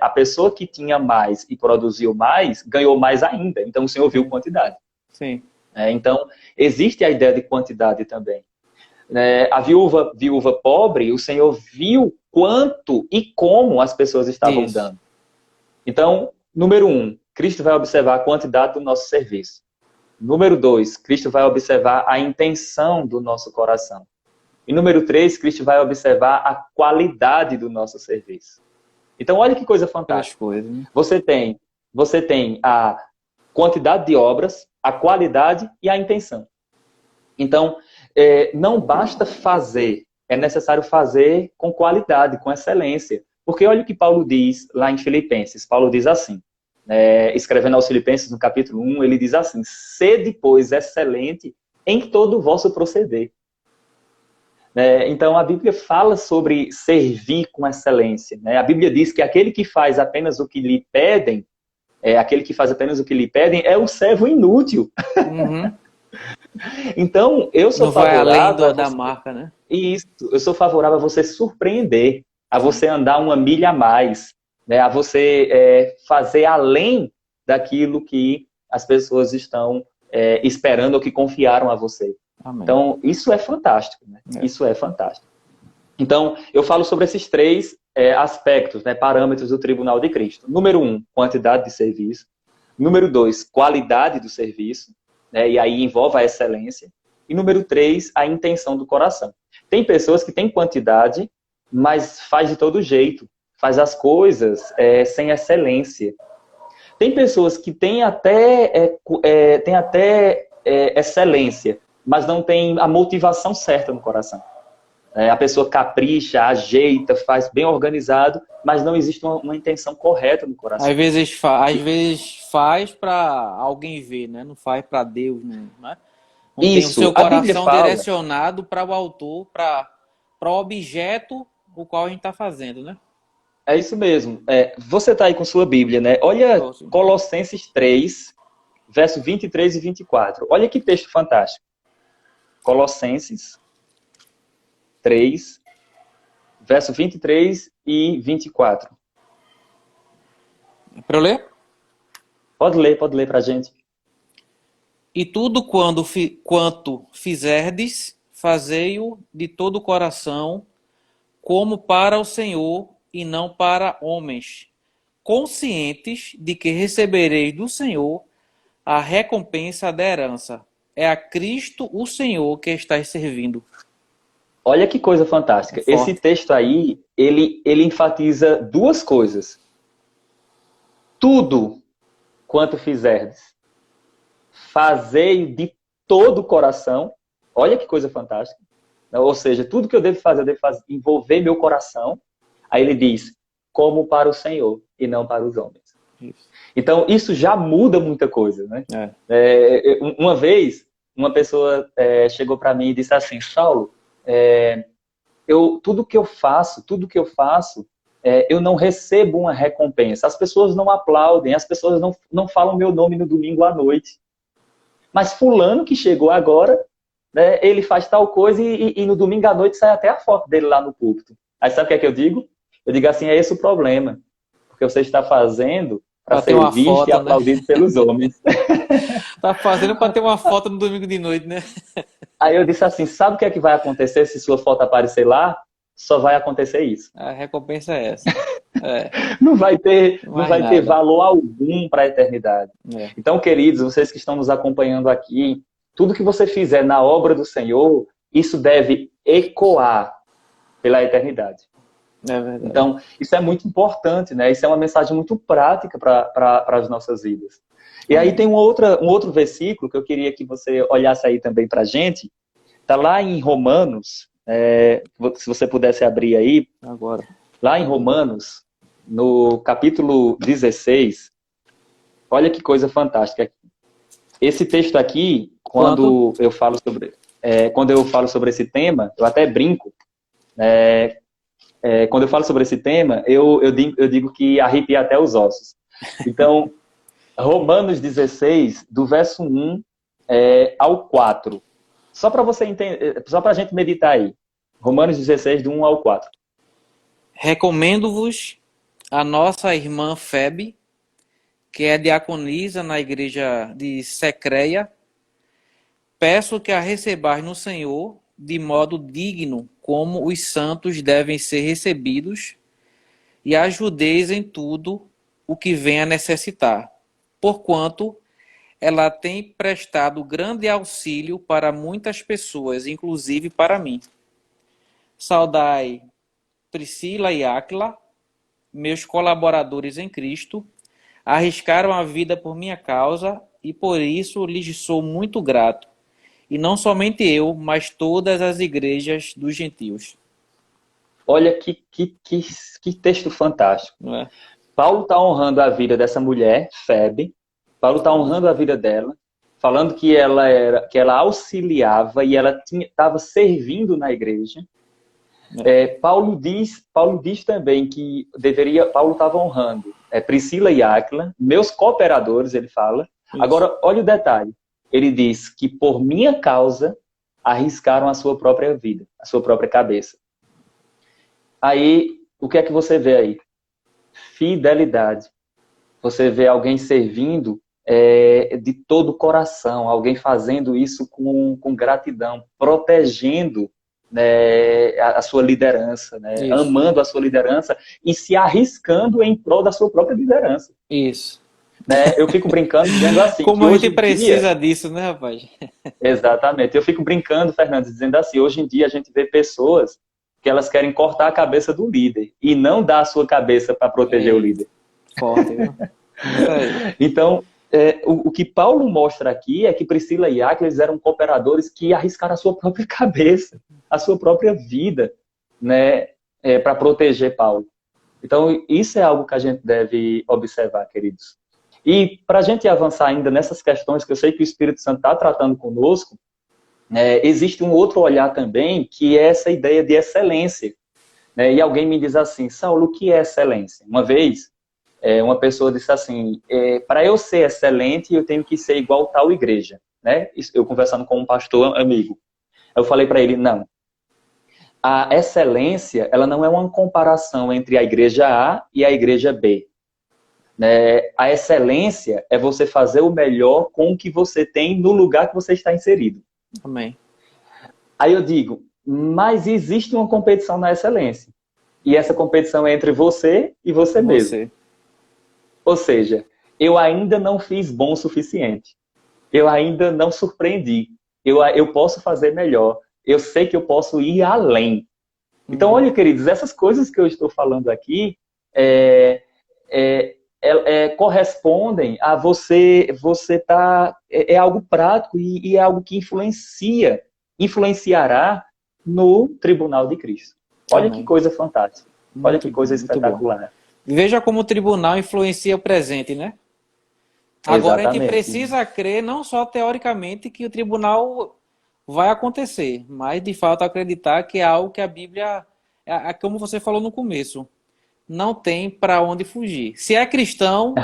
a pessoa que tinha mais e produziu mais, ganhou mais ainda. Então, o Senhor viu quantidade. Sim. Então, existe a ideia de quantidade também. A viúva pobre, o Senhor viu quanto e como as pessoas estavam dando. Então, número 1, Cristo vai observar a quantidade do nosso serviço. Número 2, Cristo vai observar a intenção do nosso coração. E número 3, Cristo vai observar a qualidade do nosso serviço. Então, olha que coisa fantástica. Você tem a quantidade de obras, a qualidade e a intenção. Então, não basta fazer, é necessário fazer com qualidade, com excelência. Porque olha o que Paulo diz lá em Filipenses. Paulo diz assim, escrevendo aos Filipenses no capítulo 1, ele diz assim: sede, pois, excelente em todo o vosso proceder. Então, a Bíblia fala sobre servir com excelência. A Bíblia diz que aquele que faz apenas o que lhe pedem, é o servo inútil. Uhum. Então, eu sou não favorável... Não vai além da você... marca, né? Isso, eu sou favorável a você surpreender, a você andar uma milha a mais, a você fazer além daquilo que as pessoas estão esperando ou que confiaram a você. Amém. Então, isso é fantástico, né? Isso é fantástico. Então, eu falo sobre esses 3 aspectos, parâmetros do Tribunal de Cristo. Número 1, quantidade de serviço. Número 2, qualidade do serviço, e aí envolve a excelência. E número 3, a intenção do coração. Tem pessoas que têm quantidade, mas faz de todo jeito, faz as coisas sem excelência. Tem pessoas que têm até excelência, mas não tem a motivação certa no coração. A pessoa capricha, ajeita, faz bem organizado, mas não existe uma intenção correta no coração. Às vezes faz para alguém ver, né? Não faz para Deus, né? Não tem o seu coração direcionado para o autor, para o objeto o qual a gente está fazendo, né? É isso mesmo. Você está aí com sua Bíblia, né? Olha Colossenses 3, verso 23 e 24. Olha que texto fantástico. Colossenses 3, verso 23 e 24. Para eu ler? Pode ler para a gente. E tudo quanto fizerdes, fazei-o de todo o coração, como para o Senhor e não para homens, conscientes de que recebereis do Senhor a recompensa da herança. É a Cristo o Senhor que estáis servindo. Olha que coisa fantástica. Esse texto aí, ele enfatiza 2 coisas. Tudo quanto fizerdes, fazei de todo o coração. Olha que coisa fantástica. Ou seja, tudo que eu devo fazer envolver meu coração. Aí ele diz, como para o Senhor e não para os homens. Isso. Então, isso já muda muita coisa, né? Uma vez, uma pessoa chegou para mim e disse assim: Saulo, tudo que eu faço, eu não recebo uma recompensa. As pessoas não aplaudem, as pessoas não falam meu nome no domingo à noite. Mas fulano que chegou agora, ele faz tal coisa e no domingo à noite sai até a foto dele lá no púlpito. Aí sabe o que é que eu digo? Eu digo assim, é esse o problema. Porque você está fazendo para ser visto e aplaudido pelos homens. Está fazendo para ter uma foto no domingo de noite, né? Aí eu disse assim, sabe o que é que vai acontecer se sua foto aparecer lá? Só vai acontecer isso. A recompensa é essa. Não vai ter valor algum para a eternidade. Então, queridos, vocês que estão nos acompanhando aqui, tudo que você fizer na obra do Senhor, isso deve ecoar pela eternidade. É verdade. Então, isso é muito importante, né? Isso é uma mensagem muito prática para as nossas vidas. E aí tem um outro versículo que eu queria que você olhasse aí também para a gente. Está lá em Romanos, se você pudesse abrir aí. Agora. Lá em Romanos, no capítulo 16, olha que coisa fantástica. Esse texto aqui, quando eu falo sobre quando eu falo sobre esse tema, eu até brinco, quando eu falo sobre esse tema, eu digo que arrepia até os ossos. Então, Romanos 16, do verso 1 ao 4. Só para você entender, só para a gente meditar aí. Romanos 16, do 1 ao 4. Recomendo-vos a nossa irmã Febe, que é diaconisa na igreja de Secreia. Peço que a recebais no Senhor de modo digno, como os santos devem ser recebidos, e ajudeis em tudo o que venha a necessitar, porquanto ela tem prestado grande auxílio para muitas pessoas, inclusive para mim. Saudai Priscila e Áquila, meus colaboradores em Cristo, arriscaram a vida por minha causa e por isso lhes sou muito grato. E não somente eu, mas todas as igrejas dos gentios. Olha que texto fantástico. Não é? Paulo está honrando a vida dessa mulher, Febe. Paulo está honrando a vida dela, falando que ela auxiliava e ela estava servindo na igreja. Paulo diz também que Paulo estava honrando Priscila e Áquila, meus cooperadores, ele fala. Isso. Agora, olha o detalhe. Ele diz que por minha causa arriscaram a sua própria vida, a sua própria cabeça. Aí, o que é que você vê aí? Fidelidade. Você vê alguém servindo de todo o coração, alguém fazendo isso com gratidão, protegendo a sua liderança, né? Amando a sua liderança e se arriscando em prol da sua própria liderança. Isso. Eu fico brincando dizendo assim... Como a gente precisa disso, né, rapaz? Exatamente. Eu fico brincando, Fernandes, dizendo assim, hoje em dia a gente vê pessoas que elas querem cortar a cabeça do líder e não dar a sua cabeça para proteger o líder. Forte, viu? Então, o que Paulo mostra aqui é que Priscila e Áquila eram cooperadores que arriscaram a sua própria cabeça, a sua própria vida, né, para proteger Paulo. Então, isso é algo que a gente deve observar, queridos. E para a gente avançar ainda nessas questões que eu sei que o Espírito Santo está tratando conosco, existe um outro olhar também, que é essa ideia de excelência. E alguém me diz assim, Saulo, o que é excelência? Uma vez, uma pessoa disse assim, para eu ser excelente, eu tenho que ser igual tal igreja. Eu conversando com um pastor amigo. Eu falei para ele, não. A excelência, ela não é uma comparação entre a igreja A e a igreja B. A excelência é você fazer o melhor com o que você tem no lugar que você está inserido. Amém. Aí eu digo, mas existe uma competição na excelência. E essa competição é entre você e você mesmo. Ou seja, eu ainda não fiz bom o suficiente. Eu ainda não surpreendi. Eu posso fazer melhor. Eu sei que eu posso ir além. Então, olha, queridos, essas coisas que eu estou falando aqui correspondem a você tá... É algo prático e é algo que influenciará no tribunal de Cristo. Olha que coisa fantástica. Olha que coisa espetacular. Veja como o tribunal influencia o presente, né? Agora a gente precisa crer, não só teoricamente, que o tribunal vai acontecer, mas de fato acreditar que é algo que a Bíblia, como você falou no começo, não tem para onde fugir. Se é cristão,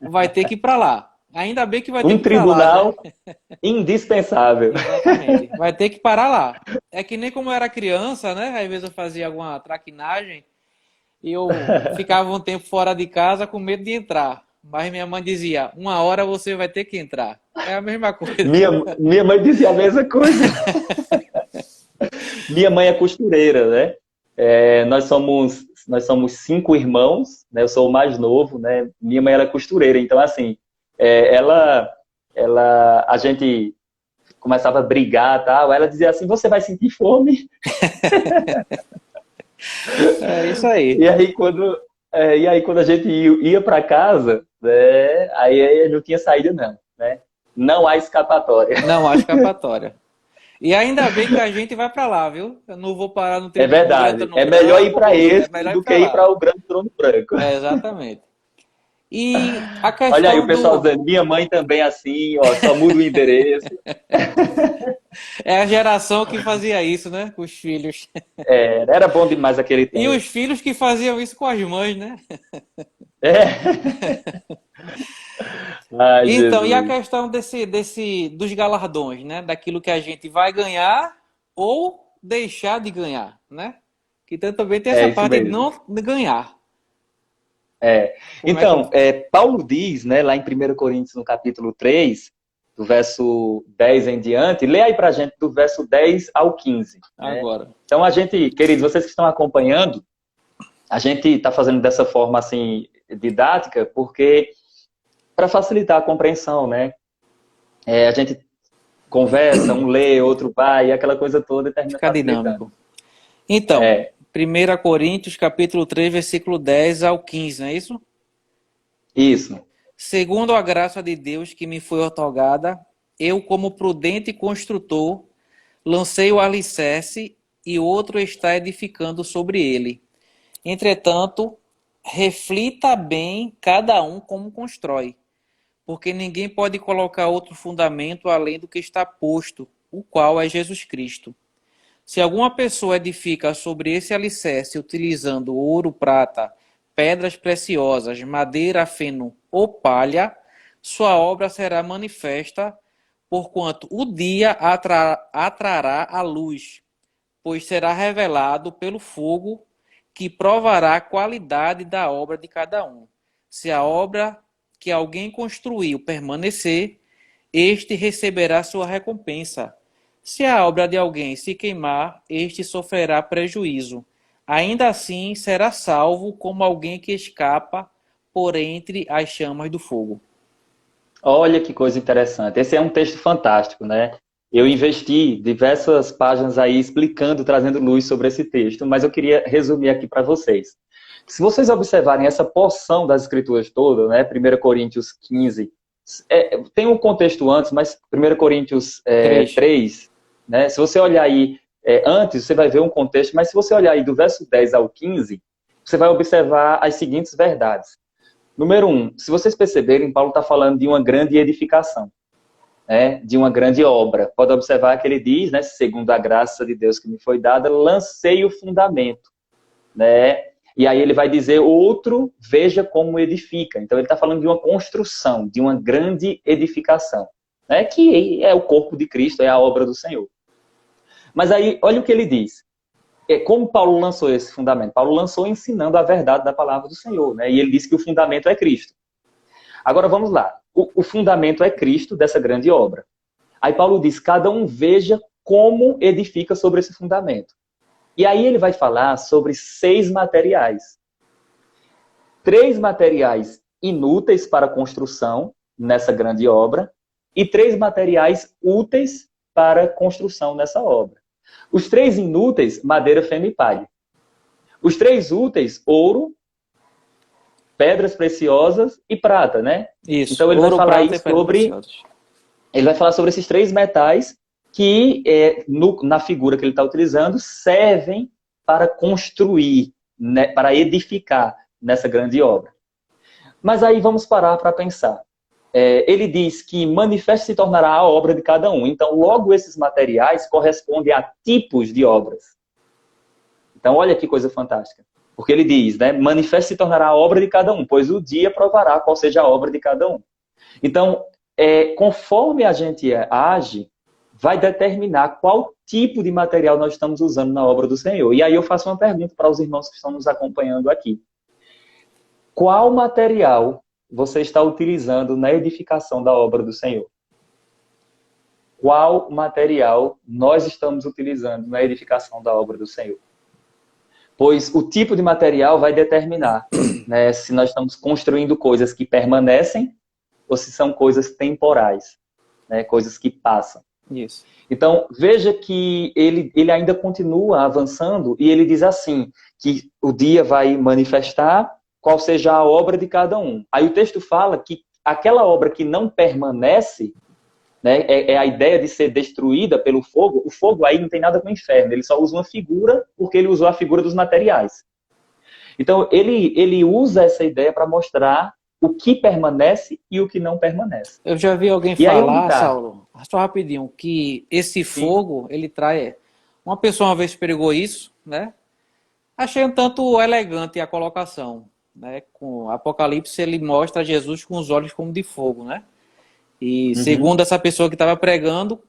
vai ter que ir para lá. Ainda bem que vai ter que ir para lá. Um tribunal indispensável. Exatamente. Vai ter que parar lá. É que nem como eu era criança, né? Às vezes eu fazia alguma traquinagem e eu ficava um tempo fora de casa com medo de entrar. Mas minha mãe dizia, uma hora você vai ter que entrar. É a mesma coisa. Minha mãe dizia a mesma coisa. Minha mãe é costureira, né? Nós somos 5 irmãos, né? Eu sou o mais novo, né? Minha mãe era costureira, então assim, a gente começava a brigar, tal. Ela dizia assim, você vai sentir fome? É isso aí. E aí quando a gente ia para casa, né? Aí não tinha saída não, né? Não há escapatória. Não há escapatória. E ainda bem que a gente vai para lá, viu? Eu não vou parar no tribunal. É verdade. É melhor ir para esse do que ir para o grande trono branco. Exatamente. E a Olha aí o questão pessoal do... dizendo, minha mãe também é assim, ó, só muda o endereço. É a geração que fazia isso, né? Com os filhos. É, era bom demais aquele E tempo. os filhos que faziam isso com as mães, né? É. Ai, Então, e a Jesus. questão dos galardões, né? Daquilo que a gente vai ganhar ou deixar de ganhar, né? Que também tem essa É isso parte de mesmo. não ganhar. É. Como é que... Então, Paulo diz, né, lá em 1 Coríntios, no capítulo 3, do verso 10 em diante, lê aí pra gente do verso 10 ao 15, né? Agora. Então, a gente, queridos, vocês que estão acompanhando, a gente está fazendo dessa forma, assim, didática, porque para facilitar a compreensão, né? A gente conversa, um lê, outro vai, e aquela coisa toda e termina Ficar facilitando. dinâmico. Então, 1 Coríntios, capítulo 3, versículo 10 ao 15, não é isso? Isso. Segundo a graça de Deus que me foi otorgada, eu, como prudente construtor, lancei o alicerce e outro está edificando sobre ele. Entretanto, reflita bem cada um como constrói, porque ninguém pode colocar outro fundamento além do que está posto, o qual é Jesus Cristo. Se alguma pessoa edifica sobre esse alicerce utilizando ouro, prata, pedras preciosas, madeira, feno ou palha, sua obra será manifesta, porquanto o dia atrará a luz, pois será revelado pelo fogo, que provará a qualidade da obra de cada um. Se a obra que alguém construiu permanecer, este receberá sua recompensa. Se a obra de alguém se queimar, este sofrerá prejuízo. Ainda assim, será salvo como alguém que escapa por entre as chamas do fogo. Olha que coisa interessante. Esse é um texto fantástico, né? Eu investi diversas páginas aí explicando, trazendo luz sobre esse texto, mas eu queria resumir aqui para vocês. Se vocês observarem essa porção das escrituras toda, né? 1 Coríntios 15, tem um contexto antes, mas 1 Coríntios 3. 3, né? Se você olhar aí antes, você vai ver um contexto, mas se você olhar aí do verso 10 ao 15, você vai observar as seguintes verdades. Número 1, se vocês perceberem, Paulo está falando de uma grande edificação, né? De uma grande obra. Pode observar que ele diz, né? Segundo a graça de Deus que me foi dada, lancei o fundamento, né? E aí ele vai dizer, outro, veja como edifica. Então ele está falando de uma construção, de uma grande edificação, né? Que é o corpo de Cristo, é a obra do Senhor. Mas aí, olha o que ele diz. Como Paulo lançou esse fundamento? Paulo lançou ensinando a verdade da palavra do Senhor, né? E ele disse que o fundamento é Cristo. Agora vamos lá. O fundamento é Cristo dessa grande obra. Aí Paulo diz, cada um veja como edifica sobre esse fundamento. E aí ele vai falar sobre 6 materiais. 3 materiais inúteis para a construção nessa grande obra e 3 materiais úteis para a construção nessa obra. Os 3 inúteis, madeira, feno e palha. Os 3 úteis, ouro, pedras preciosas e prata, né? Isso, Então ele vai ouro, falar aí prata e pedras sobre... preciosas. Ele vai falar sobre esses 3 metais que, na figura que ele está utilizando, servem para construir, né, para edificar nessa grande obra. Mas aí vamos parar para pensar. Ele diz que manifesto se tornará a obra de cada um. Então, logo esses materiais correspondem a tipos de obras. Então, olha que coisa fantástica. Porque ele diz, né, manifesto se tornará a obra de cada um, pois o dia provará qual seja a obra de cada um. Então, conforme a gente age, vai determinar qual tipo de material nós estamos usando na obra do Senhor. E aí eu faço uma pergunta para os irmãos que estão nos acompanhando aqui. Qual material você está utilizando na edificação da obra do Senhor? Qual material nós estamos utilizando na edificação da obra do Senhor? Pois o tipo de material vai determinar, né, se nós estamos construindo coisas que permanecem ou se são coisas temporais, né, coisas que passam. Isso. Então, veja que ele ainda continua avançando e ele diz assim, que o dia vai manifestar qual seja a obra de cada um. Aí o texto fala que aquela obra que não permanece, né, é a ideia de ser destruída pelo fogo. O fogo aí não tem nada com o inferno, ele só usa uma figura porque ele usou a figura dos materiais. Então, ele usa essa ideia para mostrar o que permanece e o que não permanece. Eu já vi alguém E aí falar, tá. Saulo, só rapidinho, que esse Sim. fogo, ele traz... Uma pessoa uma vez pregou isso, né? Achei um tanto elegante a colocação, né? Com Apocalipse, ele mostra Jesus com os olhos como de fogo, né? E Uhum. segundo essa pessoa que estava pregando,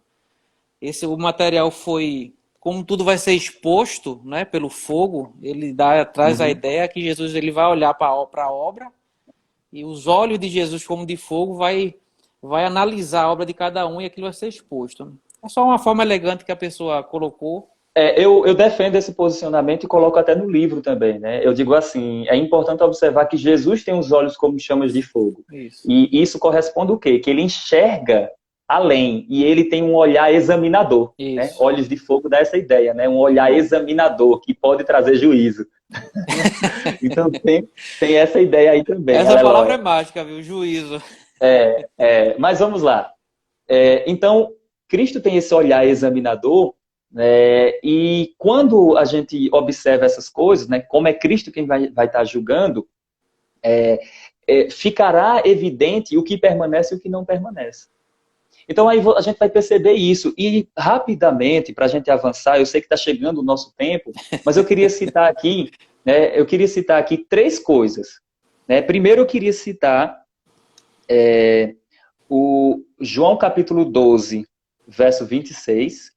o material foi, como tudo vai ser exposto, né, pelo fogo, ele traz a Uhum. ideia que Jesus ele vai olhar para a obra e os olhos de Jesus como de fogo vai analisar a obra de cada um e aquilo vai ser exposto. É só uma forma elegante que a pessoa colocou. Eu defendo esse posicionamento e coloco até no livro também, né? Eu digo assim, é importante observar que Jesus tem os olhos como chamas de fogo. Isso. E isso corresponde ao quê? Que ele enxerga além e ele tem um olhar examinador, né? Isso. Olhos de fogo dá essa ideia, né? Um olhar examinador que pode trazer juízo. Então tem essa ideia aí também, Essa palavra é aleluia. mágica, viu? Juízo. Mas vamos lá. Então, Cristo tem esse olhar examinador, né, e quando a gente observa essas coisas, né, como é Cristo quem vai estar julgando, ficará evidente o que permanece e o que não permanece. Então aí a gente vai perceber isso. E rapidamente, para a gente avançar, eu sei que está chegando o nosso tempo, mas eu queria citar aqui, né, três coisas. Né? Primeiro eu queria citar o João capítulo 12, verso 26,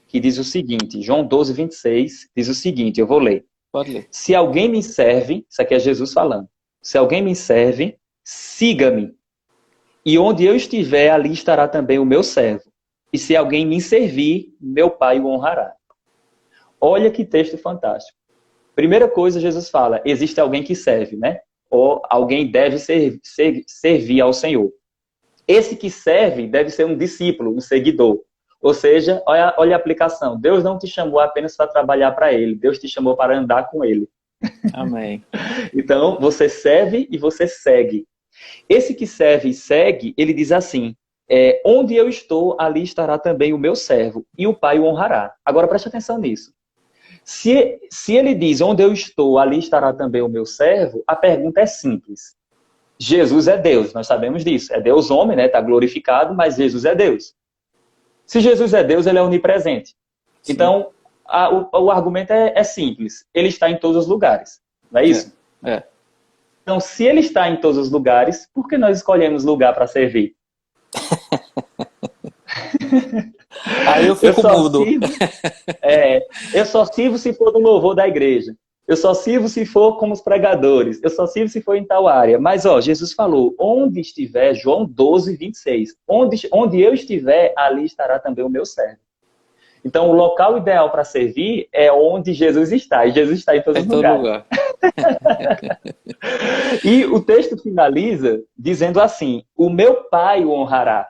que diz o seguinte, João 12, 26, diz o seguinte, eu vou ler. Pode ler. Se alguém me serve, isso aqui é Jesus falando, se alguém me serve, siga-me. E onde eu estiver, ali estará também o meu servo. E se alguém me servir, meu Pai o honrará. Olha que texto fantástico. Primeira coisa, Jesus fala, existe alguém que serve, né? Ou alguém deve servir ao Senhor. Esse que serve deve ser um discípulo, um seguidor. Ou seja, olha a aplicação. Deus não te chamou apenas para trabalhar para Ele. Deus te chamou para andar com Ele. Amém. Então, você serve e você segue. Esse que serve e segue, ele diz assim, onde eu estou, ali estará também o meu servo, e o Pai o honrará. Agora, preste atenção nisso. Se ele diz, onde eu estou, ali estará também o meu servo, a pergunta é simples. Jesus é Deus, nós sabemos disso. É Deus homem, né? Está glorificado, mas Jesus é Deus. Se Jesus é Deus, ele é onipresente. Sim. Então, o argumento é simples. Ele está em todos os lugares. Não é isso? Então, se ele está em todos os lugares, por que nós escolhemos lugar para servir? Aí eu fico mudo. Eu só sirvo se for no louvor da igreja. Eu só sirvo se for como os pregadores. Eu só sirvo se for em tal área. Mas, Jesus falou, onde estiver, João 12, 26, onde eu estiver, ali estará também o meu servo. Então, o local ideal para servir é onde Jesus está. E Jesus está em todos os lugares. E o texto finaliza dizendo assim, o meu Pai o honrará.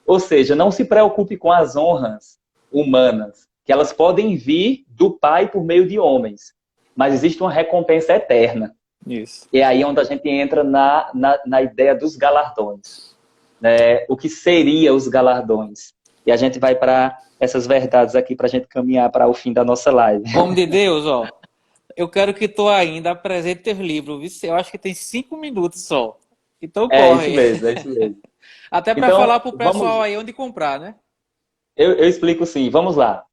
Ou seja, não se preocupe com as honras humanas, que elas podem vir do Pai por meio de homens. Mas existe uma recompensa eterna. Isso. E é aí onde a gente entra na ideia dos galardões. Né? O que seria os galardões? E a gente vai para essas verdades aqui para a gente caminhar para o fim da nossa live. Homem de Deus, ó. Eu quero que tu ainda apresente teu livro, viu? Eu acho que tem 5 minutos só. Então corre. É isso mesmo. Até para falar pro pessoal aí onde comprar, né? Eu explico sim, vamos lá.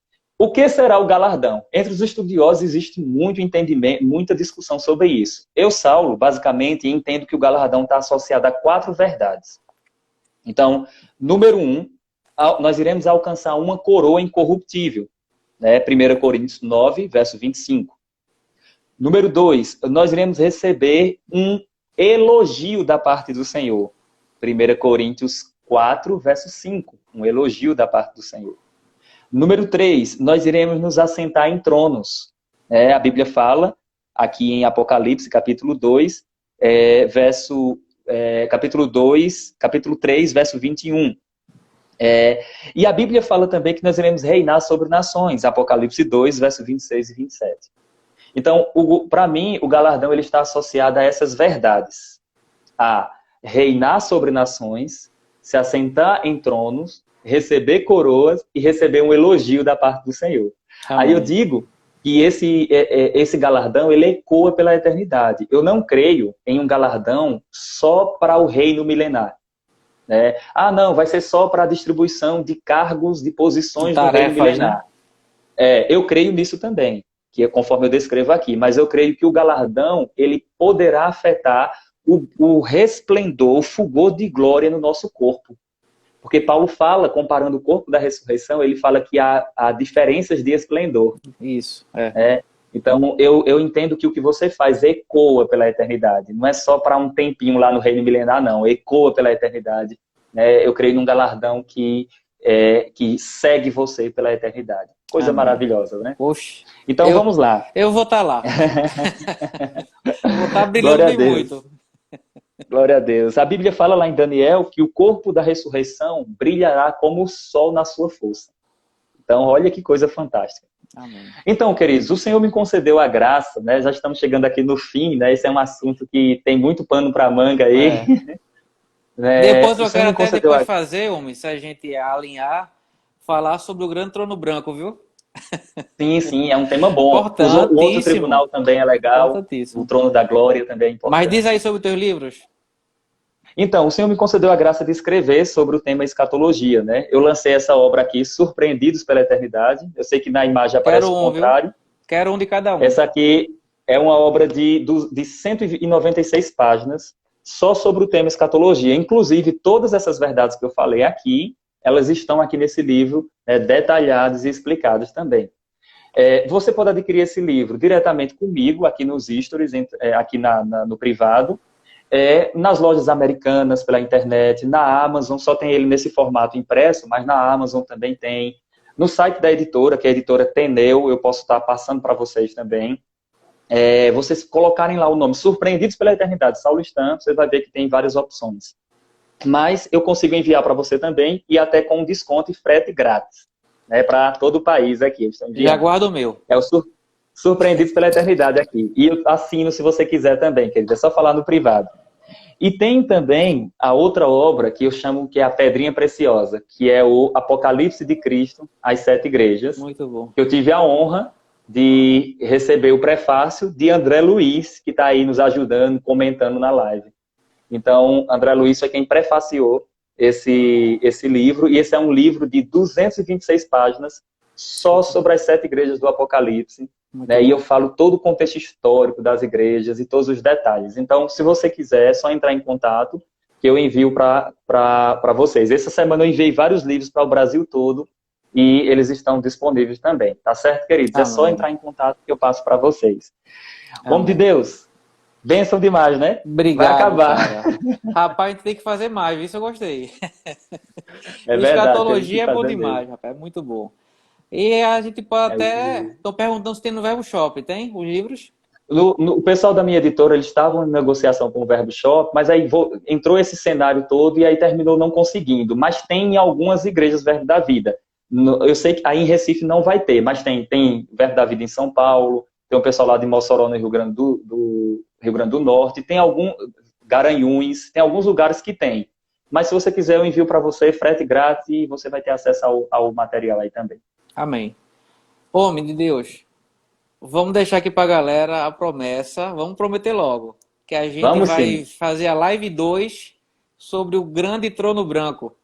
O que será o galardão? Entre os estudiosos existe muito entendimento, muita discussão sobre isso. Eu, Saulo, basicamente entendo que o galardão está associado a 4 verdades. Então, número 1, nós iremos alcançar uma coroa incorruptível. Né? 1 Coríntios 9, verso 25. Número 2, nós iremos receber um elogio da parte do Senhor. 1 Coríntios 4, verso 5. Um elogio da parte do Senhor. Número 3, nós iremos nos assentar em tronos. A Bíblia fala, aqui em Apocalipse, capítulo 2, capítulo 3, verso 21. E a Bíblia fala também que nós iremos reinar sobre nações. Apocalipse 2, verso 26 e 27. Então, para mim, o galardão ele está associado a essas verdades. A reinar sobre nações, se assentar em tronos, receber coroas e receber um elogio da parte do Senhor. Amém. Aí eu digo que esse galardão ele ecoa pela eternidade. Eu não creio em um galardão só para o reino milenar. Né? Ah, não, vai ser só para a distribuição de cargos, de posições do reino milenar. Né? Eu creio nisso também, que é conforme eu descrevo aqui, mas eu creio que o galardão ele poderá afetar o resplendor, o fulgor de glória no nosso corpo. Porque Paulo fala, comparando o corpo da ressurreição, ele fala que há diferenças de esplendor. Isso, Então, eu entendo que o que você faz ecoa pela eternidade. Não é só para um tempinho lá no reino milenar, não. Ecoa pela eternidade. Eu creio num galardão que segue você pela eternidade. Coisa maravilhosa, né? Poxa. Então, vamos lá. Eu vou estar lá. Eu vou estar brilhando muito. Glória a Deus. A Bíblia fala lá em Daniel que o corpo da ressurreição brilhará como o sol na sua força. Então, olha que coisa fantástica. Amém. Então, queridos, o Senhor me concedeu a graça, né? Já estamos chegando aqui no fim, né? Esse é um assunto que tem muito pano para manga aí. Depois eu quero até depois fazer, homem, se a gente alinhar, falar sobre o grande trono branco, viu? Sim, é um tema bom. O outro tribunal também é legal. O trono da glória também é importante. Mas diz aí sobre os teus livros. Então, o Senhor me concedeu a graça de escrever sobre o tema escatologia, né? Eu lancei essa obra aqui, Surpreendidos pela Eternidade. Eu sei que na imagem aparece o contrário. Quero um de cada um. Essa aqui é uma obra de 196 páginas, só sobre o tema escatologia. Inclusive, todas essas verdades que eu falei aqui, elas estão aqui nesse livro, detalhadas e explicadas também. Você pode adquirir esse livro diretamente comigo, aqui nos stories, aqui no privado, nas lojas americanas, pela internet, na Amazon, só tem ele nesse formato impresso, mas na Amazon também tem. No site da editora, que é a editora Teneu, eu posso estar passando para vocês também. Vocês colocarem lá o nome Surpreendidos pela Eternidade, Saulo Stan, você vai ver que tem várias opções. Mas eu consigo enviar para você também, e até com desconto e frete grátis, né, para todo o país aqui. Já aguardo o meu. É o Surpreendidos pela Eternidade aqui. E eu assino se você quiser também, querido. É só falar no privado. E tem também a outra obra que eu chamo que é a Pedrinha Preciosa, que é o Apocalipse de Cristo, às 7 igrejas. Muito bom. Eu tive a honra de receber o prefácio de André Luiz, que está aí nos ajudando, comentando na live. Então, André Luiz foi quem prefaciou esse livro, e esse é um livro de 226 páginas, só sobre as 7 igrejas do Apocalipse, né? E eu falo todo o contexto histórico das igrejas e todos os detalhes. Então, se você quiser, é só entrar em contato, que eu envio para vocês. Essa semana eu enviei vários livros para o Brasil todo, e eles estão disponíveis também, tá certo, queridos? É só entrar em contato que eu passo para vocês. Homem de Deus, bênção demais, né? Obrigado. Vai acabar. Cara. Rapaz, a gente tem que fazer mais, isso eu gostei. Verdade. Escatologia é bom demais, rapaz, é muito bom. E a gente pode até... Estou perguntando se tem no Verbo Shop, tem os livros? O pessoal da minha editora, eles estavam em negociação com o Verbo Shop, mas aí entrou esse cenário todo e aí terminou não conseguindo. Mas tem em algumas igrejas Verbo da Vida. Eu sei que aí em Recife não vai ter, mas tem Verbo da Vida em São Paulo, tem o pessoal lá de Mossoró, no Rio Grande do Norte, tem Garanhuns, tem alguns lugares que tem. Mas se você quiser, eu envio para você, frete grátis, e você vai ter acesso ao material aí também. Amém. Homem de Deus, vamos deixar aqui para a galera a promessa, vamos prometer logo, que a gente vai fazer a live 2 sobre o grande trono branco.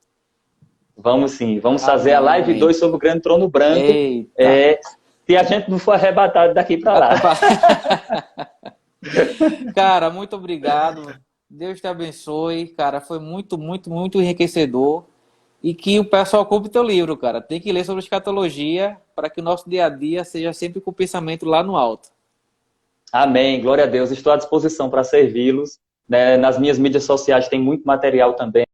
Vamos sim, vamos fazer a live 2 sobre o grande trono branco. Se a gente não for arrebatado daqui para lá. Cara, muito obrigado. Deus te abençoe, cara. Foi muito, muito, muito enriquecedor. E que o pessoal compre teu livro, cara. Tem que ler sobre escatologia para que o nosso dia a dia seja sempre com o pensamento lá no alto. Amém. Glória a Deus. Estou à disposição para servi-los. Nas minhas mídias sociais tem muito material também.